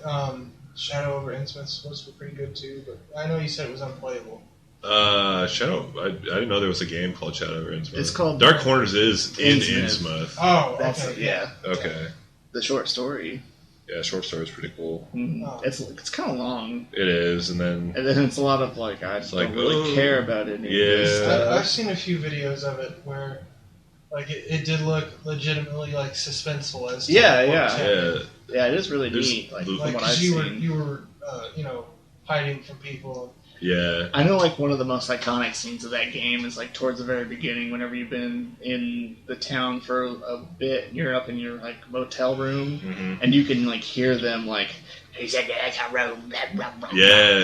Shadow over Innsmouth supposed to be pretty good too? But I know you said it was unplayable. Shadow. I didn't know there was a game called Shadow over Innsmouth. It's called Dark Corners is in Innsmouth. Oh, that's okay. Yeah. Okay. The short story. Yeah, short story is pretty cool. Mm-hmm. Oh. It's kind of long. It is, and then it's a lot of like I just don't really care about it. I've seen a few videos of it where like it did look legitimately like suspenseful as to yeah, it is really neat. Like from what I've seen, you were hiding from people. Yeah, I know. Like one of the most iconic scenes of that game is like towards the very beginning, whenever you've been in the town for a bit, and you're up in your like motel room, and you can like hear them like. Yeah,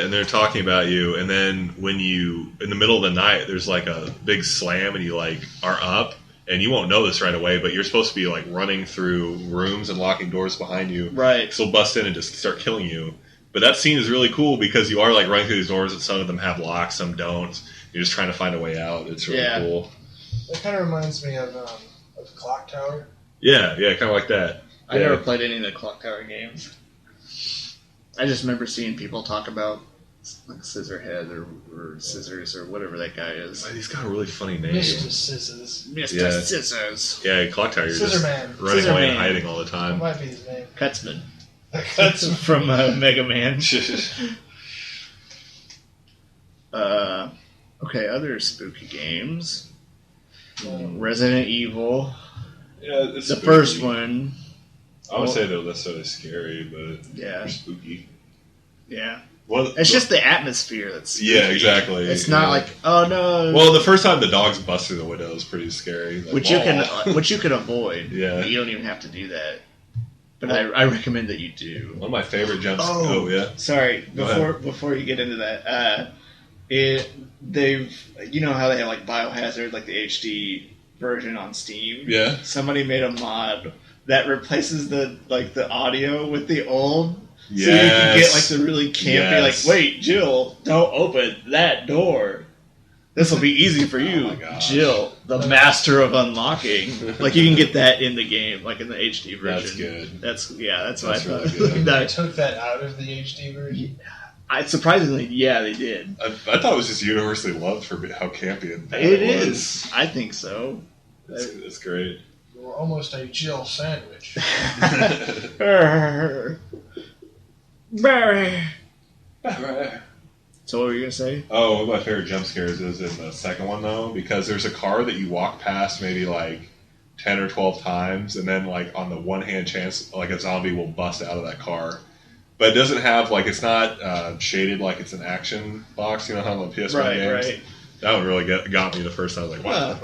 and they're talking about you, and then when you in the middle of the night, there's like a big slam, and you like are up, and you won't know this right away, but you're supposed to be like running through rooms and locking doors behind you, right? So they'll bust in and just start killing you. But that scene is really cool because you are like running through these doors, and some of them have locks, some don't. You're just trying to find a way out. It's really cool. It kind of reminds me of Clock Tower. Yeah, kind of like that. I never played any of the Clock Tower games. I just remember seeing people talk about like Scissorhead or Scissors or whatever that guy is. He's got a really funny name. Mr. Scissors. Mr. Scissors. Yeah, Clock Tower. You're Scissor just Man. running away and hiding all the time. That might be his name. Cutsman. Cutsman from Mega Man. Okay, other spooky games. Resident Evil. Yeah, it's the spooky. first one. I would say they're less sort of scary, but they're spooky. Yeah. Well, it's just the atmosphere that's spooky. Yeah, exactly. It's not like, oh no. Well, the first time the dogs bust through the window is pretty scary. Like, which you can avoid. Yeah. You don't even have to do that. But I recommend that you do. One of my favorite jumps. Oh yeah. Sorry. Before you get into that, they've you know how they have like Biohazard, like the HD version on Steam. Yeah. Somebody made a mod that replaces the audio with the old. Yes. So you can get like the really campy, Yes. like, wait, Jill, don't open that door. This will be easy for you, my gosh. Jill, the master of unlocking. Like you can get that in the game, like in the HD version. That's good. That's what I That's thought. really good. They took that out of the HD version. Surprisingly, yeah, they did. I thought it was just universally loved for how campy and bad It was. is. I think so. It's great. You were almost a Jill sandwich. Barry. So what were you gonna say? Oh, one of my favorite jump scares is in the second one though, because there's a car that you walk past maybe like 10 or 12 times, and then like on the one hand chance like a zombie will bust out of that car. But it doesn't have like it's not shaded like it's an action box, you know how on the PS1 games. Right. That one really got me the first time. I was like, what?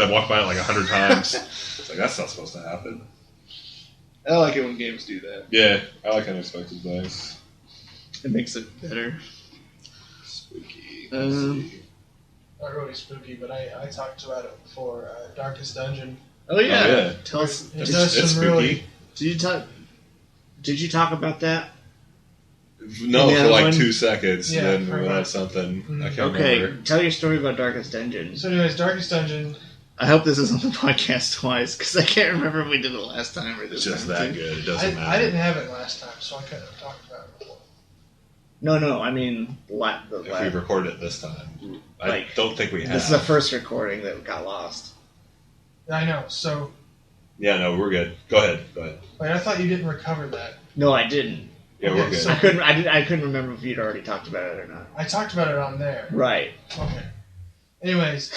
I walked by it like 100 times. It's like that's not supposed to happen. I like it when games do that. Yeah, I like unexpected things. It makes it better. Spooky. Not really spooky, but I talked about it before. Darkest Dungeon. Oh yeah. Oh, yeah. Tell us. It does some spooky. really. Did you talk about that? No, Yeah, for like one- 2 seconds, Yeah, then for we about- had something. I can't Okay, remember. tell your story about Darkest Dungeon. So, anyways, Darkest Dungeon. I hope this isn't the podcast twice, because I can't remember if we did it last time or It's this just time. that good. It doesn't matter. I didn't have it last time, so I couldn't have talked about it before. No, I mean, If we recorded it this time, I Like, don't think we have. this is the first recording that got lost. I know. So, Yeah, no, we're good. Go ahead. wait, I thought you didn't recover that. No, I didn't. Yeah, Okay, we're good. so- I couldn't remember if you'd already talked about it or not. I talked about it on there. Right. Okay. Anyways,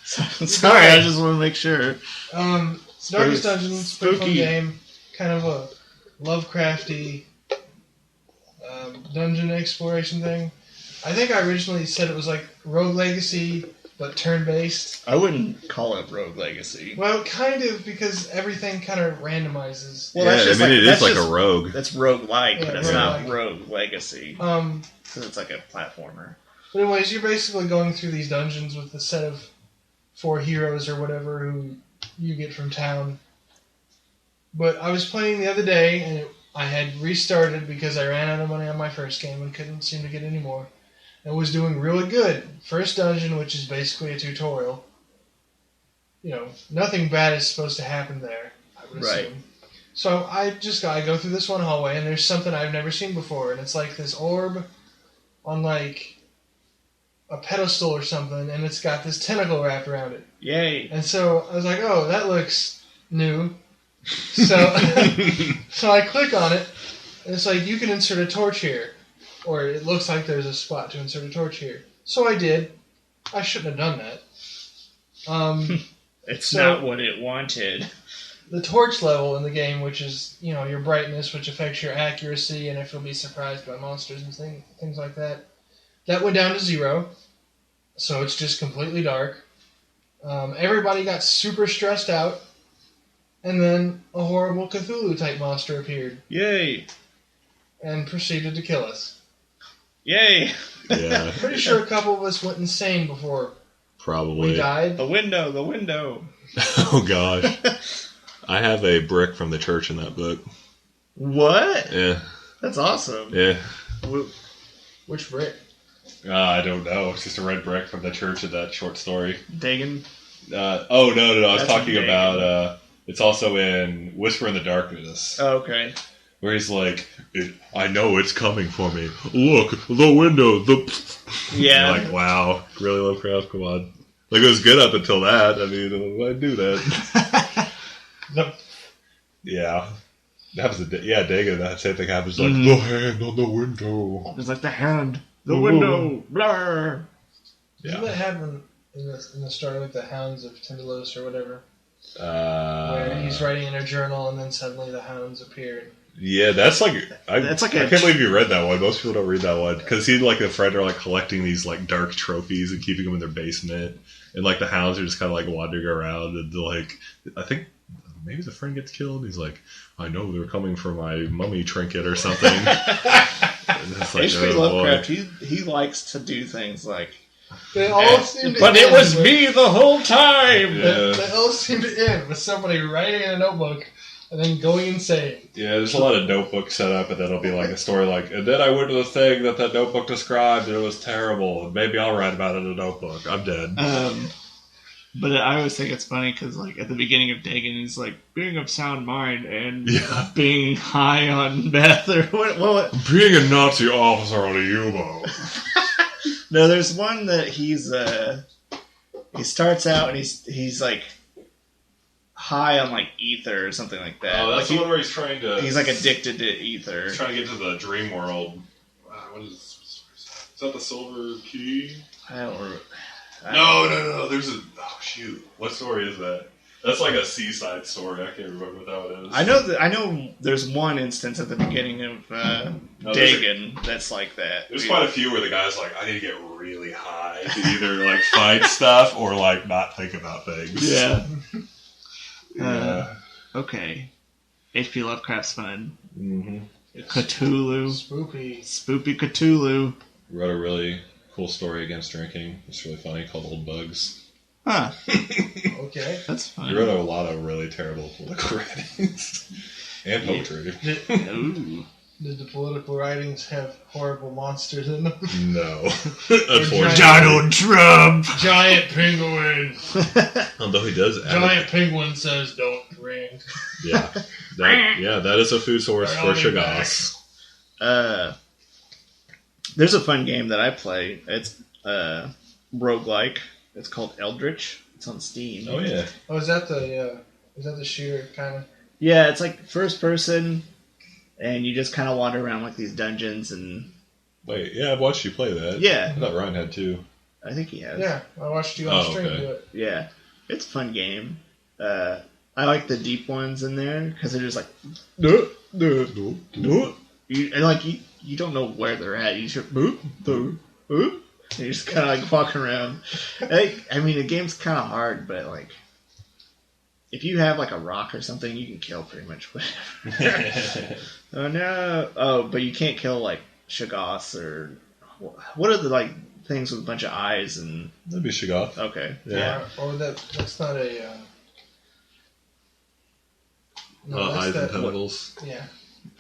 Sorry, I just want to make sure. Darkest Dungeon, pretty fun Spooky. game. Kind of a Lovecrafty dungeon exploration thing. I think I originally said it was like Rogue Legacy, but turn-based. I wouldn't call it Rogue Legacy. Well, kind of, because everything kind of randomizes. Well, yeah, that's just I mean, it that's is like just- a rogue. That's rogue-like, Yeah, but it's not roguelike. Rogue Legacy. Because it's like a platformer. But anyways, you're basically going through these dungeons with a set of 4 heroes or whatever who you get from town. But I was playing the other day, and I had restarted because I ran out of money on my first game and couldn't seem to get any more. And was doing really good. First dungeon, which is basically a tutorial. You know, nothing bad is supposed to happen there, I would assume. Right. So I go through this one hallway, and there's something I've never seen before, and it's like this orb on like a pedestal or something, and it's got this tentacle wrapped around it. Yay. And so I was like, oh, that looks new. So, so I click on it, and it's like, you can insert a torch here. Or it looks like there's a spot to insert a torch here. So I did. I shouldn't have done that. It's So- not what it wanted. The torch level in the game, which is, you know, your brightness, which affects your accuracy and if you'll be surprised by monsters and things like that, that went down to 0. So it's just completely dark. Everybody got super stressed out. And then a horrible Cthulhu-type monster appeared Yay. and proceeded to kill us. Yay. Yeah, Pretty sure a couple of us went insane before probably. we died. The window. Oh gosh, I have a brick from the church in that book. What? Yeah, That's awesome. yeah. Which brick? I don't know. It's just a red brick from the church in that short story. Dagon. Oh no! I was That's talking Dagon. about. It's also in Whisper in the Darkness. Oh, okay. Where he's like, I know it's coming for me. Look, the window, Yeah. You're like, wow, really, Lovecraft? Come on. Like, it was good up until that. I mean, I knew that. No. Yeah. That was Dagon, that same thing happens. Like, Mhm. the hand on the window. It's like the hand. The Ooh. window. Blur. Didn't Yeah. that happen in the story with the Hounds of Tindalos or whatever? Where Uh, he's writing in a journal and then suddenly the hounds appear. yeah, that's like, That's like I a- can't believe you read that one. Most people don't read that one. Because he and like a friend are like collecting these like dark trophies and keeping them in their basement. And like the hounds are just kind of like wandering around and like, I think maybe the friend gets killed. And he's like, I know they're coming for my mummy trinket or something. And it's like, H.P. oh, boy. Lovecraft, he likes to do things like They all seem to But it end was with- me the whole time! Yeah. They all seem to end with somebody writing in a notebook and then going insane. Yeah, there's a lot of notebook set up, and then it'll be like a story like, and then I went to the thing that notebook described, and it was terrible. Maybe I'll write about it in a notebook. I'm dead. But I always think it's funny because, like, at the beginning of Dagon, he's like, being of sound mind and being high on meth or what? Being a Nazi officer on a U-boat. No, there's one that he starts out and he's like high on like ether or something like that. Oh, that's like the one where he's trying to... he's like addicted to ether. He's trying to get to the dream world. What is that the Silver Key? I don't remember. No. There's a... Oh, shoot. What story is that? That's like a seaside story. I can't remember what that one is. I know there's one instance at the beginning of Dagon that's like that. There's quite a few where the guy's like, I need to get really high to either like fight stuff or like not think about things. Yeah. Yeah. Okay. H.P. Lovecraft's fun. Mm-hmm. Cthulhu. Spoopy Cthulhu. Wrote a really cool story against drinking. It's really funny, called Old Bugs. Huh. Okay. That's fun. He wrote a lot of really terrible political writings. And poetry. Ooh. Did the political writings have horrible monsters in them? No. Unfortunately. Donald Trump! Giant penguin. Although he does Giant penguin says don't drink. Yeah. That is a food source for Shagos. There's a fun game that I play. It's roguelike. It's called Eldritch. It's on Steam. Oh, yeah. Oh, is that the shooter kind of? Yeah, it's like first person, and you just kind of wander around like these dungeons and... Wait, yeah, I've watched you play that. Yeah. I thought Ryan had too. I think he has. Yeah, I watched you on stream okay. do it. Yeah. It's a fun game. I like the deep ones in there, because they're just like... You, and like, you don't know where they're at. You just... You just kind of like walking around. I mean, the game's kind of hard, but like, if you have like a rock or something, you can kill pretty much whatever. Oh no! Oh, but you can't kill like Shaggoths or what are the like things with a bunch of eyes and? That'd be Shaggoth. Okay. Yeah. Or that's not a. Eyes and tentacles. Yeah.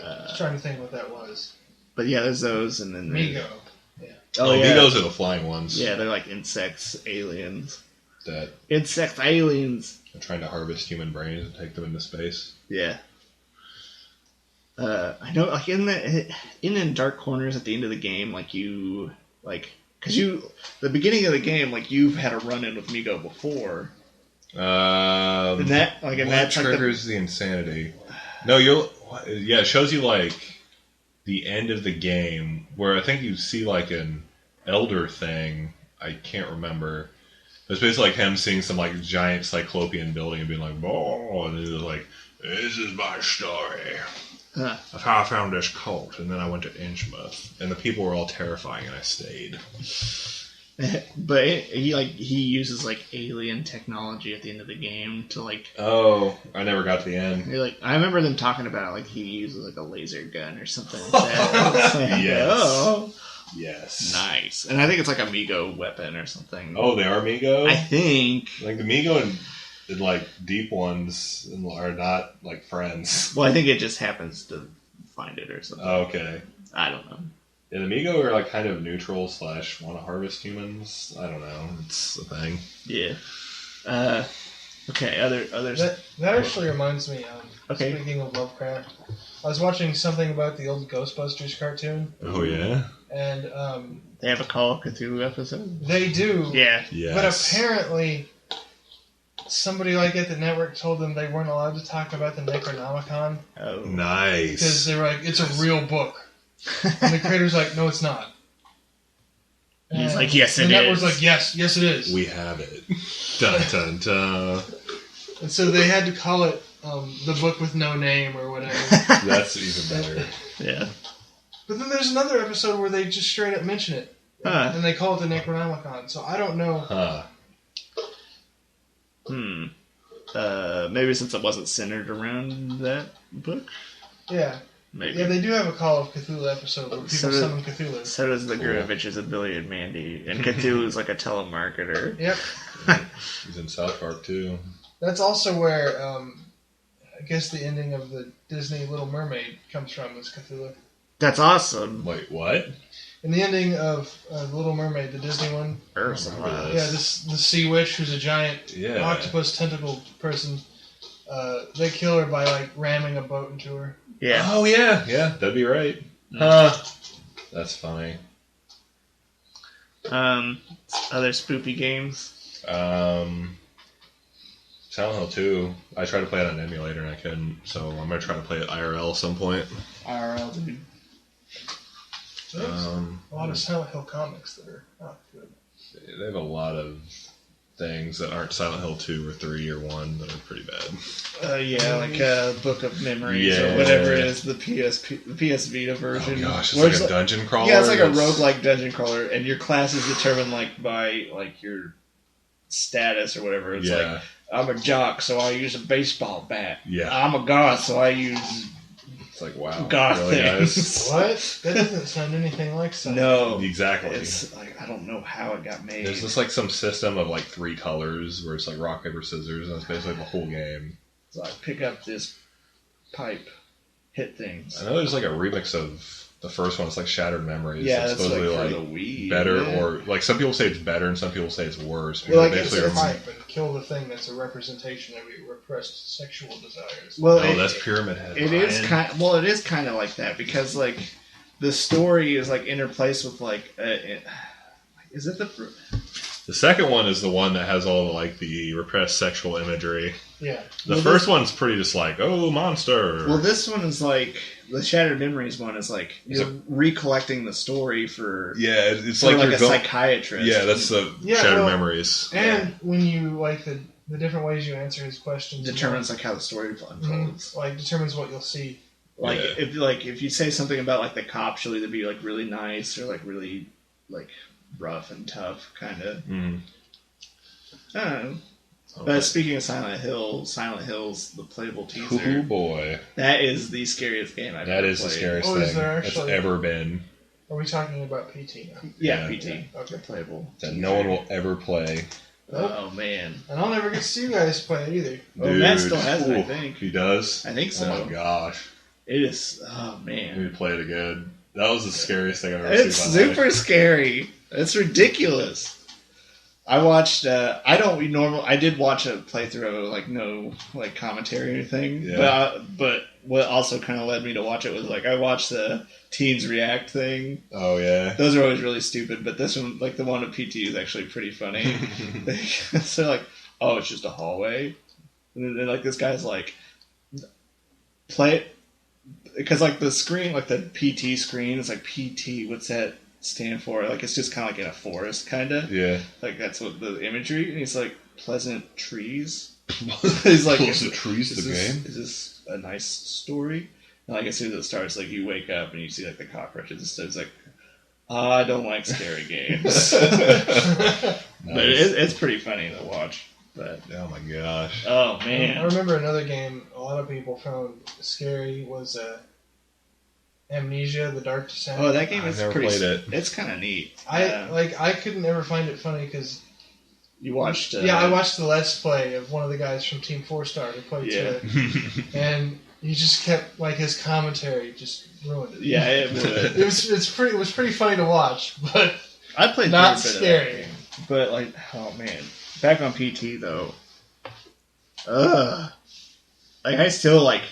I was trying to think what that was. But yeah, there's those, and then Migo. Oh, yeah. Migos are the flying ones. Yeah, they're like insects, aliens. That Insect aliens. are trying to harvest human brains and take them into space. Yeah. I know, like in the dark corners at the end of the game, like you, like, because the beginning of the game, like you've had a run-in with Migo before. And that, like, and what that's triggers the insanity? No, it shows you like the end of the game where I think you see like an elder thing. I can't remember. It's basically like him seeing some like giant cyclopean building and being like, "Oh," and he's like, "This is my story. That's how I found this cult." And then I went to Innsmouth, and the people were all terrifying, and I stayed. But he uses like alien technology at the end of the game to like. Oh, I never got to the end. Like I remember them talking about like he uses like a laser gun or something like that. Like, Yes. Oh, Yes. nice. And I think it's like a Migo weapon or something. Oh, they are Migo? I think. Like the Migo and like deep ones are not like friends. Well, I think it just happens to find it or something. Oh, okay. I don't know. Yeah, the Migo are like kind of neutral / want to harvest humans. I don't know. It's a thing. Yeah. Okay. Others. That actually reminds me. Okay. Speaking of Lovecraft, I was watching something about the old Ghostbusters cartoon, Oh yeah. and They have a Call of Cthulhu episode. they do. Yeah. Yes. But apparently, somebody like at the network told them they weren't allowed to talk about the Necronomicon Oh. because Nice. they were like, "It's a real book," and the creator's like, "No, it's not." And he's And like, "Yes, the it network's is." like, "Yes, it is." We have it. Dun dun dun. And so they had to call it the book with no name or whatever. That's even better. Yeah. But then there's another episode where they just straight up mention it, Huh. and they call it the Necronomicon. So I don't know. Huh. Maybe since it wasn't centered around that book. Yeah, Maybe. Yeah, they do have a Call of Cthulhu episode where people summon Cthulhu. So does the Grunoviches of Billy and Mandy. And Cthulhu's like a telemarketer. Yep. He's in South Park, too. That's also where, I guess the ending of the Disney Little Mermaid comes from, is Cthulhu. That's awesome. Wait, what? In the ending of The Little Mermaid, the Disney one, Ursula. yeah, the sea witch who's a giant Yeah. octopus tentacle person, they kill her by like ramming a boat into her. Yeah. Oh, yeah. Yeah, that'd be right. Huh. That's funny. Other spoopy games? Silent Hill 2. I tried to play it on an emulator and I couldn't, so I'm going to try to play it IRL at some point. IRL, dude. There's a lot of Silent Hill comics that are not good. They have a lot of things that aren't Silent Hill 2 or 3 or 1 that are pretty bad. Yeah, like Book of Memories Yeah. or whatever it is, the PS Vita version. Oh gosh, it's Where like a dungeon crawler. Yeah, it's like a roguelike dungeon crawler, and your class is determined like by like your status or whatever. It's like, I'm a jock, so I use a baseball bat. Yeah. I'm a goth, so I use It's like, wow. goth really, things. guys? What? That doesn't sound anything like Silent No. Exactly. It's like, I don't know how it got made. There's just like some system of like 3 colors where it's like rock, paper, scissors, and that's basically the whole game. It's like, pick up this pipe, hit things. I know there's like a remix of the first one. It's like Shattered Memories. Yeah, it's that's like supposedly for the Wii. better, yeah. or like some people say it's better and some people say it's worse. Well, like Basically, it's a pipe and kill the thing that's a representation of your repressed sexual desires. Well, that's Pyramid Head. It Ryan. is kind. Well, it is kind of like that because like the story is like interplaced with like. Is it the? The second one is the one that has all like the repressed sexual imagery. Yeah. The first one's pretty just like, oh, monster. Well, this one is like the Shattered Memories one is like you're recollecting the story for it's for like like you're a psychiatrist. Yeah, that's the Shattered Memories. And when you like the different ways you answer his questions determines like how the story unfolds. like determines what you'll see. Like if you say something about like the cop, she'll either be like really nice or like really like rough and tough kind of. Mm. I don't know. But speaking of Silent Hill's the playable teaser. Oh boy, that is the scariest game I've ever played. the scariest Oh, is thing there that's actually? ever been. Are we talking about PT now? Yeah, Yeah. PT. Okay. Playable. That no one will ever play. Nope. Oh man. And I'll never get to see you guys play it either. Oh, Matt still has it, I Ooh, think. He does? I think so. Oh my gosh. It is. Oh We man. need to play it again. That was the scariest thing I've ever It's seen in my life. super scary. It's ridiculous. I watched. I did watch a playthrough, like no like commentary or anything. Yeah. But what also kind of led me to watch it was like I watched the Teens React thing. Oh yeah. Those are always really stupid, but this one, like the one at PT, is actually pretty funny. So like, oh, it's just a hallway, and then like this guy's like, play it, because like the screen, like the PT screen is like PT. What's that stand for? Like it's just kind of like in a forest, kind of. Yeah. Like that's what the imagery. And he's like pleasant trees. He's like, Pleasant trees. The game. Is this a nice story? And like as soon as it starts, like you wake up and you see like the cockroaches and stuff. It's like, I don't like scary games. But it's pretty funny to watch. But oh my gosh. oh I man, remember another game a lot of people found scary was Amnesia: The Dark Descent. oh that game I've is never pretty. played it. It's kind of neat. I couldn't ever find it funny because You watched? I watched the Let's Play of one of the guys from Team 4-Star who played Yeah. it, and he just kept like his commentary just ruined it. Yeah, it was pretty funny to watch, but I played not quite a bit of that scary. game. But like, oh man, back on PT though. Ugh. Like I still like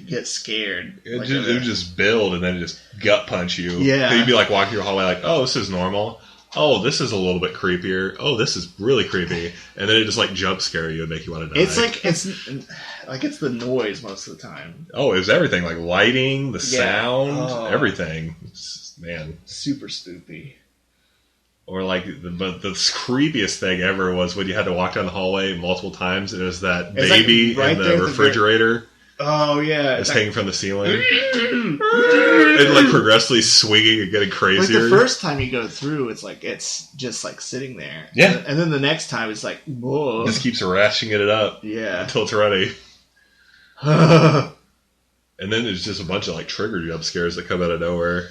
get scared. It Like, would just build and then just gut punch you. Yeah. So you'd be like walking through a hallway like, oh, this is normal. Oh, this is a little bit creepier. Oh, this is really creepy. And then it just like jump scare you and make you want to die. It's like it's the noise most of the time. Oh, it was everything. Like lighting, the sound, Oh. everything. Man. Super spoopy. Or like the creepiest thing ever was when you had to walk down the hallway multiple times and it was that It's like baby right in there the at the refrigerator. Oh yeah, It's hanging from the ceiling. And like progressively swinging and getting like crazier. the first time you go through, it's just like sitting there. Yeah. And then the next time it's like, whoa. Just keeps ratcheting it up Yeah. until it's ready. And then there's just a bunch of like trigger jump scares that come out of nowhere.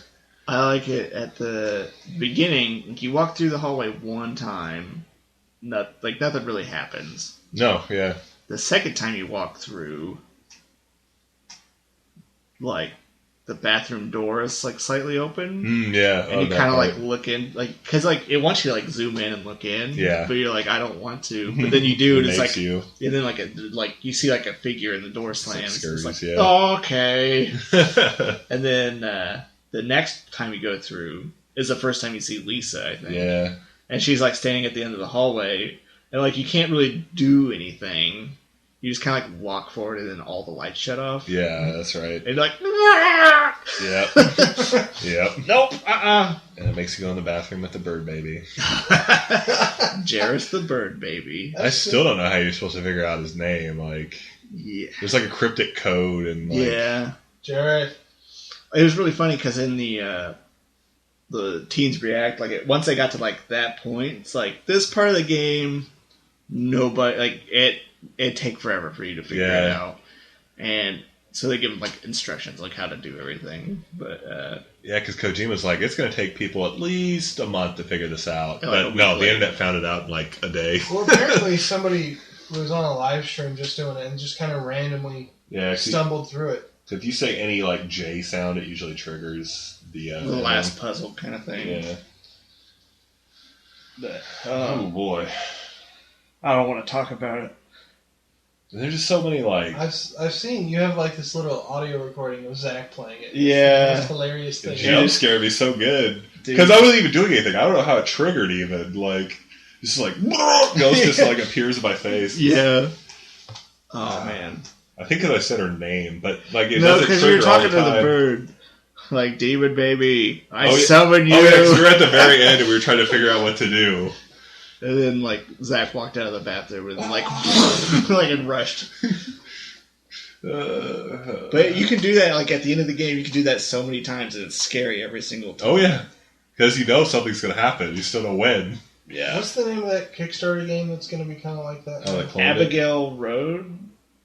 I like it at the beginning. Like, you walk through the hallway one time, nothing really happens. No, yeah. The second time you walk through, like, the bathroom door is like slightly open. Yeah. And you kind of like look in, like, because like it wants you to like zoom in and look in. Yeah. But you're like, I don't want to. But then you do, and it's like, you. and then like you see like a figure in the door slams. It's like, yeah. oh, okay. And then the next time you go through is the first time you see Lisa, I think. Yeah. And she's like standing at the end of the hallway, and like you can't really do anything. You just kind of like walk forward, and then all the lights shut off. Yeah, that's right. And you're like, Yep. Yep. Nope. And it makes you go in the bathroom with the bird baby. Jareth the bird baby. I still don't know how you're supposed to figure out his name. Like, Yeah. there's like a cryptic code and like, Yeah. Jared. It was really funny because in the Teens React, like once they got to like that point, it's like this part of the game, nobody like it'd take forever for you to figure it out, and so they give them like instructions like how to do everything. But yeah, because Kojima's like, it's going to take people at least a month to figure this out. Like But no, the internet found it out in like a day. Well, apparently somebody was on a live stream just doing it and just kind of randomly stumbled through it. So if you say any like J sound, it usually triggers the last puzzle kind of thing. Yeah. But, Oh boy, I don't want to talk about it. there's just so many like I've seen you have like this little audio recording of Zack playing it. Yeah. It's the most hilarious the thing. jump scare me so good Dude. because I wasn't even doing anything. I don't know how it triggered even. Like just like ghost just like appears in my face. Yeah. Oh man. I think because I said her name, but like it No, doesn't because trigger you were talking to all the the time. bird. Like, Demon Baby, I Oh, yeah. summon you. Oh yeah, 'cause we were at the very end and we were trying to figure out what to do. And then, like, Zack walked out of the bathroom and, like, like, and rushed. But you can do that, like, at the end of the game, you can do that so many times, and it's scary every single time. Oh yeah, because you know something's gonna happen. You still know when. Yeah. What's the name of that Kickstarter game that's going to be kind of like that? Oh, they cloned it? Abigail Road?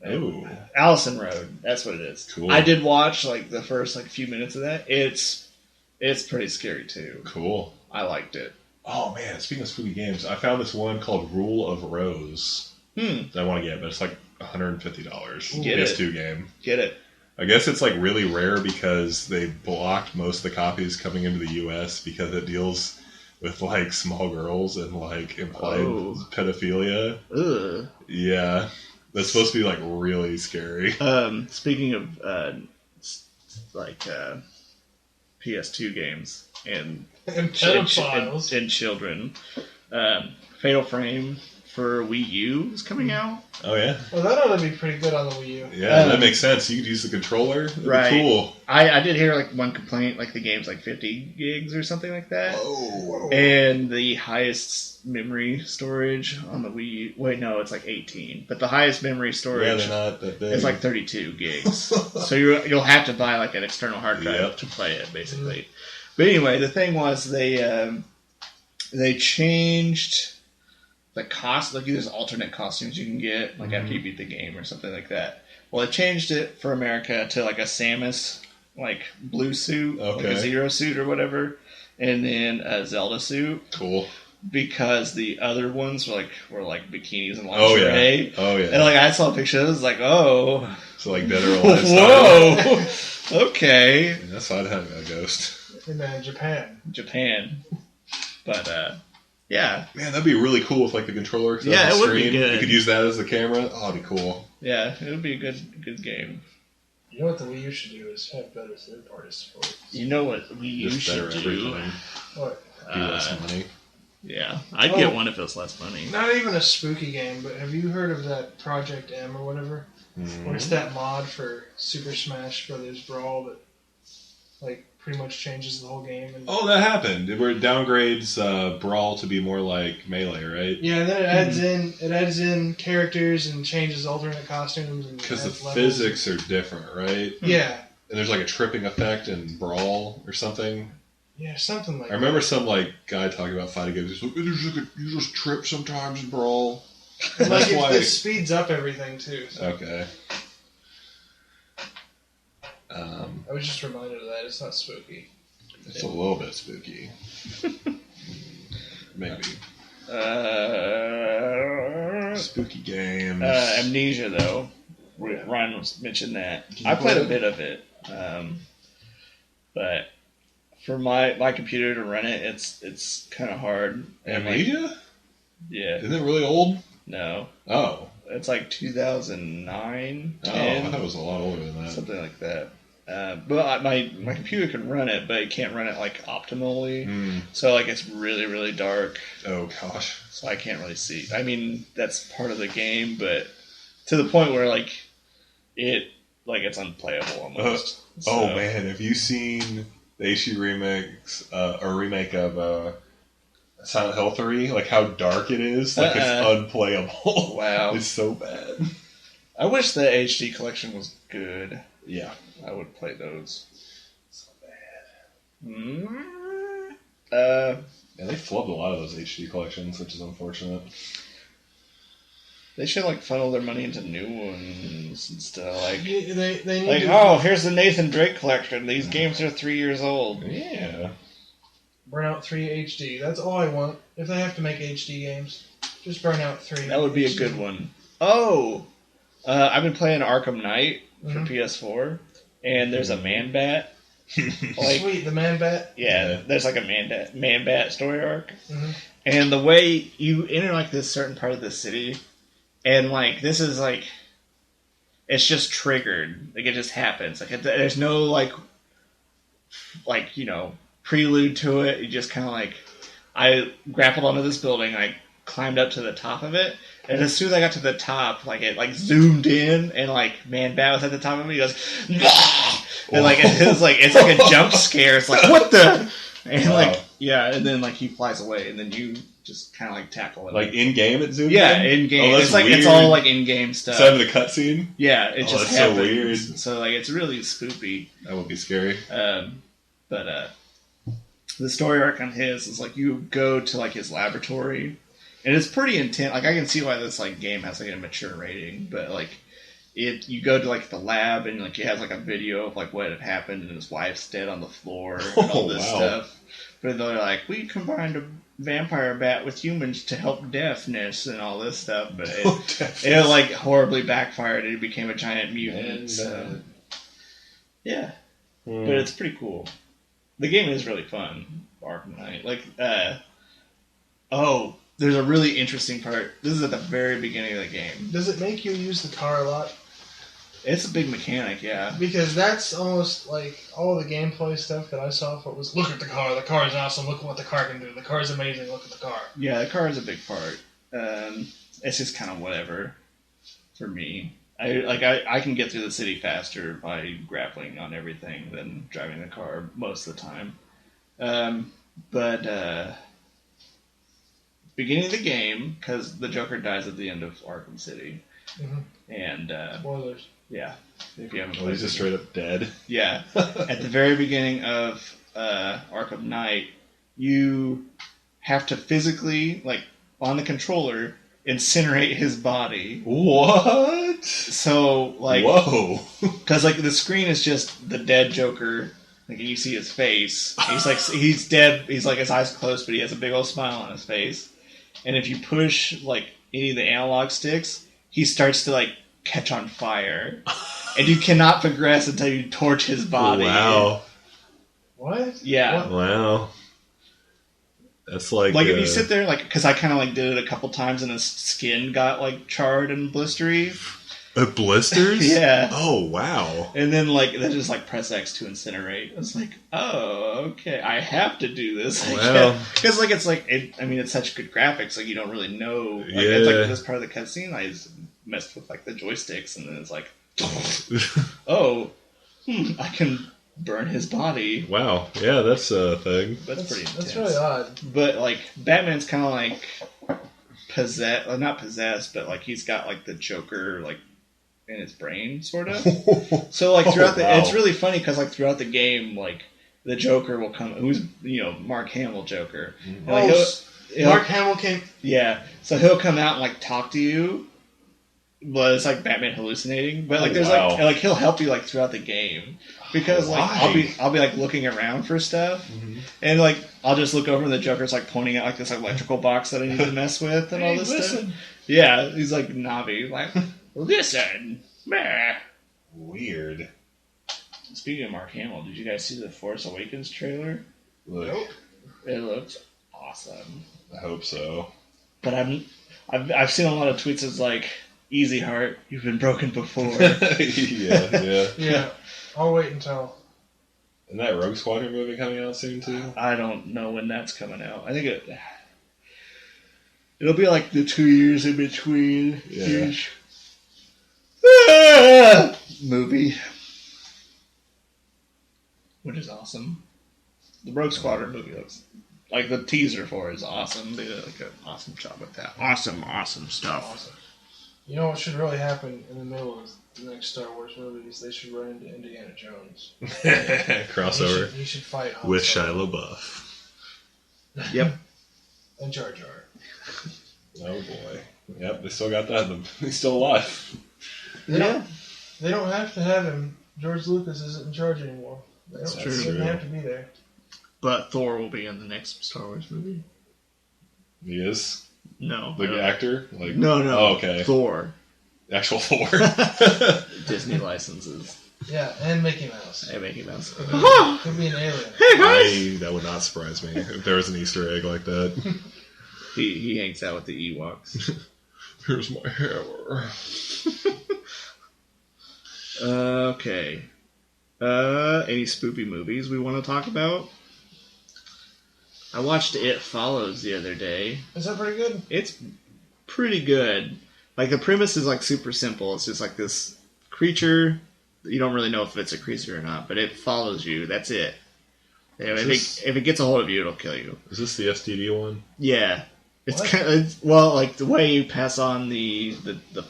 Ooh, Allison Road. That's what it is. Cool. I did watch, like, the first, like, few minutes of that. It's pretty scary, too. cool. I liked it. Oh man, speaking of spooky games, I found this one called Rule of Rose that I want to get, but it's like $150. Get it. PS2 game. Get it. I guess it's like really rare because they blocked most of the copies coming into the U.S. because it deals with like small girls and like implied pedophilia. Ugh. Yeah, that's supposed to be like really scary. Speaking of PS2 games and pedophiles. and children, Fatal Frame for Wii U is coming out. Oh yeah, Well, that ought to be pretty good on the Wii U. yeah, that makes sense. You could use the controller. That'd be Right. cool. I did hear like one complaint, like the game's like 50 gigs or something like that. Whoa. And the highest memory storage on the Wii U, wait, no, it's like 18. But the highest memory Yeah, storage they're not that big. is like 32 gigs. So you'll have to buy like an external hard drive Yep. to play it, basically. But anyway, the thing was they changed the cost. Like there's alternate costumes you can get like after you beat the game or something like that. Well, they changed it for America to like a Samus like blue suit, like Okay. a Zero suit or whatever, and then a Zelda suit. Cool. Because the other ones were like bikinis and Oh lingerie. yeah. Oh yeah. And like I saw pictures, I was like, oh, So like Dead or Alive style. whoa, okay, Yeah, that's why I'd have a ghost. In Japan. But yeah, Man, that'd be really cool if like the controller could Yeah, on the it would be screen. good. You could use that as the camera. Oh, it'd be cool. yeah, it would be a good game. You know what the Wii U should do is have better third-party support. You know what you Just better should do? everything. What? Be less money. Yeah, I'd Oh. get one if it was less money. Not even a spooky game, but have you heard of that Project M or whatever? Where it's that mod for Super Smash Brothers Brawl that like pretty much changes the whole game. And Oh, that happened. Where it downgrades Brawl to be more like Melee, right? yeah, and then it adds in characters and changes alternate costumes and Because the adds levels. physics are different, right? Yeah, And there's like a tripping effect in Brawl or something. yeah, something like I remember some like guy talking about fighting games. He's like, you just trip sometimes in Brawl. that. And, like That's why. it speeds up everything too. So. Okay. I was just reminded of that. It's not spooky. It's a little bit spooky. Maybe. Spooky games. Amnesia, though. Ryan mentioned that. I played a bit of it. But for my computer to run it, it's kind of hard. Amnesia? Yeah. Isn't it really old? No. Oh. It's like 2009, 10. Oh, I thought it was a lot older than that. Something like that. But my computer can run it, but it can't run it like optimally. So like it's really, really dark. Oh gosh. So I can't really see. I mean, that's part of the game, but to the point where like it's unplayable almost. Oh man, have you seen the HD remake of Silent Hill 3? Like how dark it is? Like it's unplayable. Wow. It's so bad. I wish the HD collection was good. Yeah. I would play those. So bad. Yeah, they flubbed a lot of those HD collections, which is unfortunate. They should like funnel their money into new ones instead of like they need like to here's the Nathan Drake collection. These games are 3 years old. Yeah. Burnout 3 HD. That's all I want. If they have to make HD games, just Burnout 3. That would be a good one. Oh, I've been playing Arkham Knight for PS4, and there's a Man Bat. Like, sweet, the Man Bat. Yeah, there's like a Man Bat story arc, And the way you enter like this certain part of the city, and like this is like, it's just triggered. Like it just happens. Like there's no like prelude to it. You just kind of like, I grappled onto this building. I climbed up to the top of it, and as soon as I got to the top, like it like zoomed in, and like Man Bat was at the top of me. He goes, and like it's like a jump scare. It's like what the, and like yeah, and then like he flies away, and then you just kind of like tackle it. Like in game, it zoomed yeah, in game. Oh, it's like weird. It's all like in game stuff. Instead of the cutscene. Yeah, it just that's happens. so weird. So like it's really spoopy. That would be scary. But the story arc on his is like you go to like his laboratory, and it's pretty intense. Like I can see why this like game has like a mature rating, but like you go to like the lab, and like he has like a video of like what had happened, and his wife's dead on the floor and all this stuff. But they're like, we combined a vampire bat with humans to help deafness and all this stuff, but it like horribly backfired, and it became a giant mutant. So yeah, but it's pretty cool. The game is really fun, Arkham Knight. Like, there's a really interesting part. This is at the very beginning of the game. does it make you use the car a lot? It's a big mechanic, yeah. Because that's almost like all the gameplay stuff that I saw for it was, look at the car is awesome, look at what the car can do, the car is amazing, look at the car. Yeah, the car is a big part. It's just kind of whatever for me. I can get through the city faster by grappling on everything than driving the car most of the time. But beginning of the game, because the Joker dies at the end of Arkham City, and Spoilers. yeah, if you haven't Oh, he's just straight up dead. Yeah, at the very beginning of Arkham Knight, you have to physically, like on the controller, incinerate his body. What? So like, whoa, because like the screen is just the dead Joker. Like you see his face. He's dead. He's like his eyes closed, but he has a big old smile on his face. And if you push like any of the analog sticks, he starts to like catch on fire, and you cannot progress until you torch his body. Wow. What? Yeah. What? Wow. That's like if you sit there, like, because I kind of like did it a couple times, and his skin got like charred and blistery. Blisters? Yeah. Oh wow. And then then just like press X to incinerate. It's like, oh, okay, I have to do this. Well, because like it's such good graphics. Like you don't really know. Like, yeah. It's like this part of the cutscene, I just messed with like the joysticks, and then it's like, oh, I can burn his body. Wow. Yeah, that's a thing. That's pretty intense. That's really odd. But like Batman's kind of like possessed, not possessed, but like he's got like the Joker like in his brain, sort of. So like throughout it's really funny because like throughout the game, like the Joker will come, who's Mark Hamill Joker. And, like, Mark Hamill came. Yeah, so he'll come out and like talk to you, Well, it's like Batman hallucinating, but like Oh, there's wow. like he'll help you like throughout the game because like Why? I'll be like looking around for stuff, and like I'll just look over and the Joker's like pointing at like this electrical box that I need to mess with and all Hey, this listen. stuff. Yeah, he's like Navi, like listen. Meh. Weird. Speaking of Mark Hamill, did you guys see the Force Awakens trailer? Look, Nope. It looks awesome, I hope so. but I've seen a lot of tweets that's like, "Easy heart, you've been broken before." yeah. Yeah. I'll wait until. Isn't that Rogue Squadron movie coming out soon too? I don't know when that's coming out. I think it'll be like the 2 years in between Yeah. each movie, which is awesome. The Rogue Squadron movie looks like the teaser for it is awesome. They did like an awesome job with that. Awesome stuff. Awesome. You know what should really happen in the middle of the next Star Wars movies? They should run into Indiana Jones. Crossover He should fight Han with Solo. Shia LaBeouf. Yep. And Jar Jar. Oh boy. Yep, they still got that. He's still alive. Yeah. They don't have to have him. George Lucas isn't in charge anymore. They don't That's true. They don't have to be there. But Thor will be in the next Star Wars movie. He is No. the actor. Like No. Oh, okay. Thor. Actual Thor. Disney licenses. Yeah, and Mickey Mouse. Hey, Mickey Mouse. Could be an alien. That would not surprise me if there was an Easter egg like that. He hangs out with the Ewoks. Here's my hammer. Okay. Any spoopy movies we want to talk about? I watched It Follows the other day. Is that pretty good? It's pretty good. Like, the premise is, like, super simple. It's just, like, this creature. You don't really know if it's a creature or not, but it follows you. That's it. If it gets a hold of you, it'll kill you. Is this the STD one? Yeah. It's What? kind of, well, like, the way you pass on the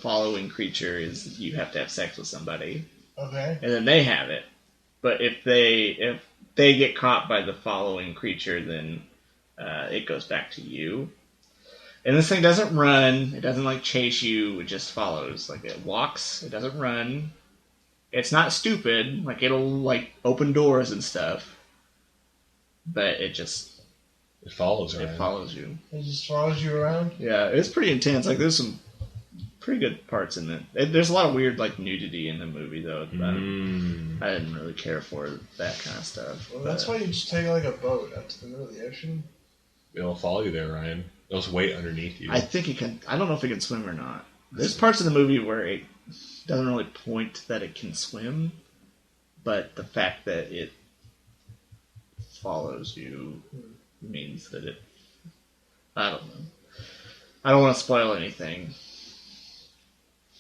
following creature is you have to have sex with somebody. Okay. And then they have it. But if they get caught by the following creature, then it goes back to you. And this thing doesn't run. It doesn't like chase you. It just follows. Like it walks. It doesn't run. It's not stupid. Like it'll like open doors and stuff. But it follows her. it follows you. It just follows you around? Yeah, it's pretty intense. Like there's some pretty good parts in it. There's a lot of weird like nudity in the movie though. I didn't really care for that kind of stuff. Well, that's why you just take like a boat out to the middle of the ocean. It'll follow you there, Ryan. It'll just wait underneath you. I think it can. I don't know if it can swim or not. There's parts of the movie where it doesn't really point that it can swim, but the fact that it follows you means that it. I don't know. I don't want to spoil anything.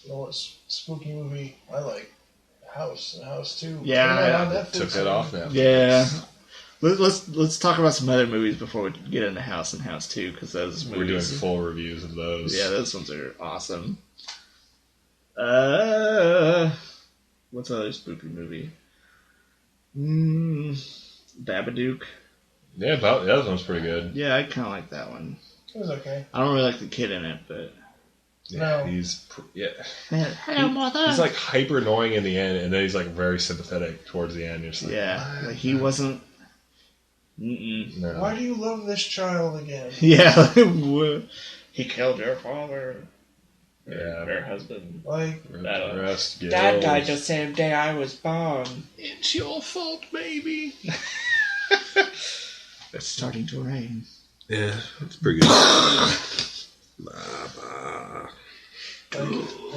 You know what spooky movie I like? House and House 2. Yeah, Came out on I Netflix, took that off now. Yeah. Let's talk about some other movies before we get into House and House 2 because those movies. We're doing full reviews of those. Yeah, those ones are awesome. What's another spooky movie? Babadook. Yeah, that one's pretty good. Yeah, I kind of like that one. It was okay. I don't really like the kid in it, but Yeah, No. he's hello, mother. he's like hyper annoying in the end, and then he's like very sympathetic towards the end. You're just like, Yeah, like he wasn't. Mm-mm. no. Why do you love this child again? Yeah, he killed your father. Yeah. Her husband. Like, Rest, Dad died the Gills. same day I was born. It's your fault, baby. It's starting to rain. Yeah, it's pretty good. and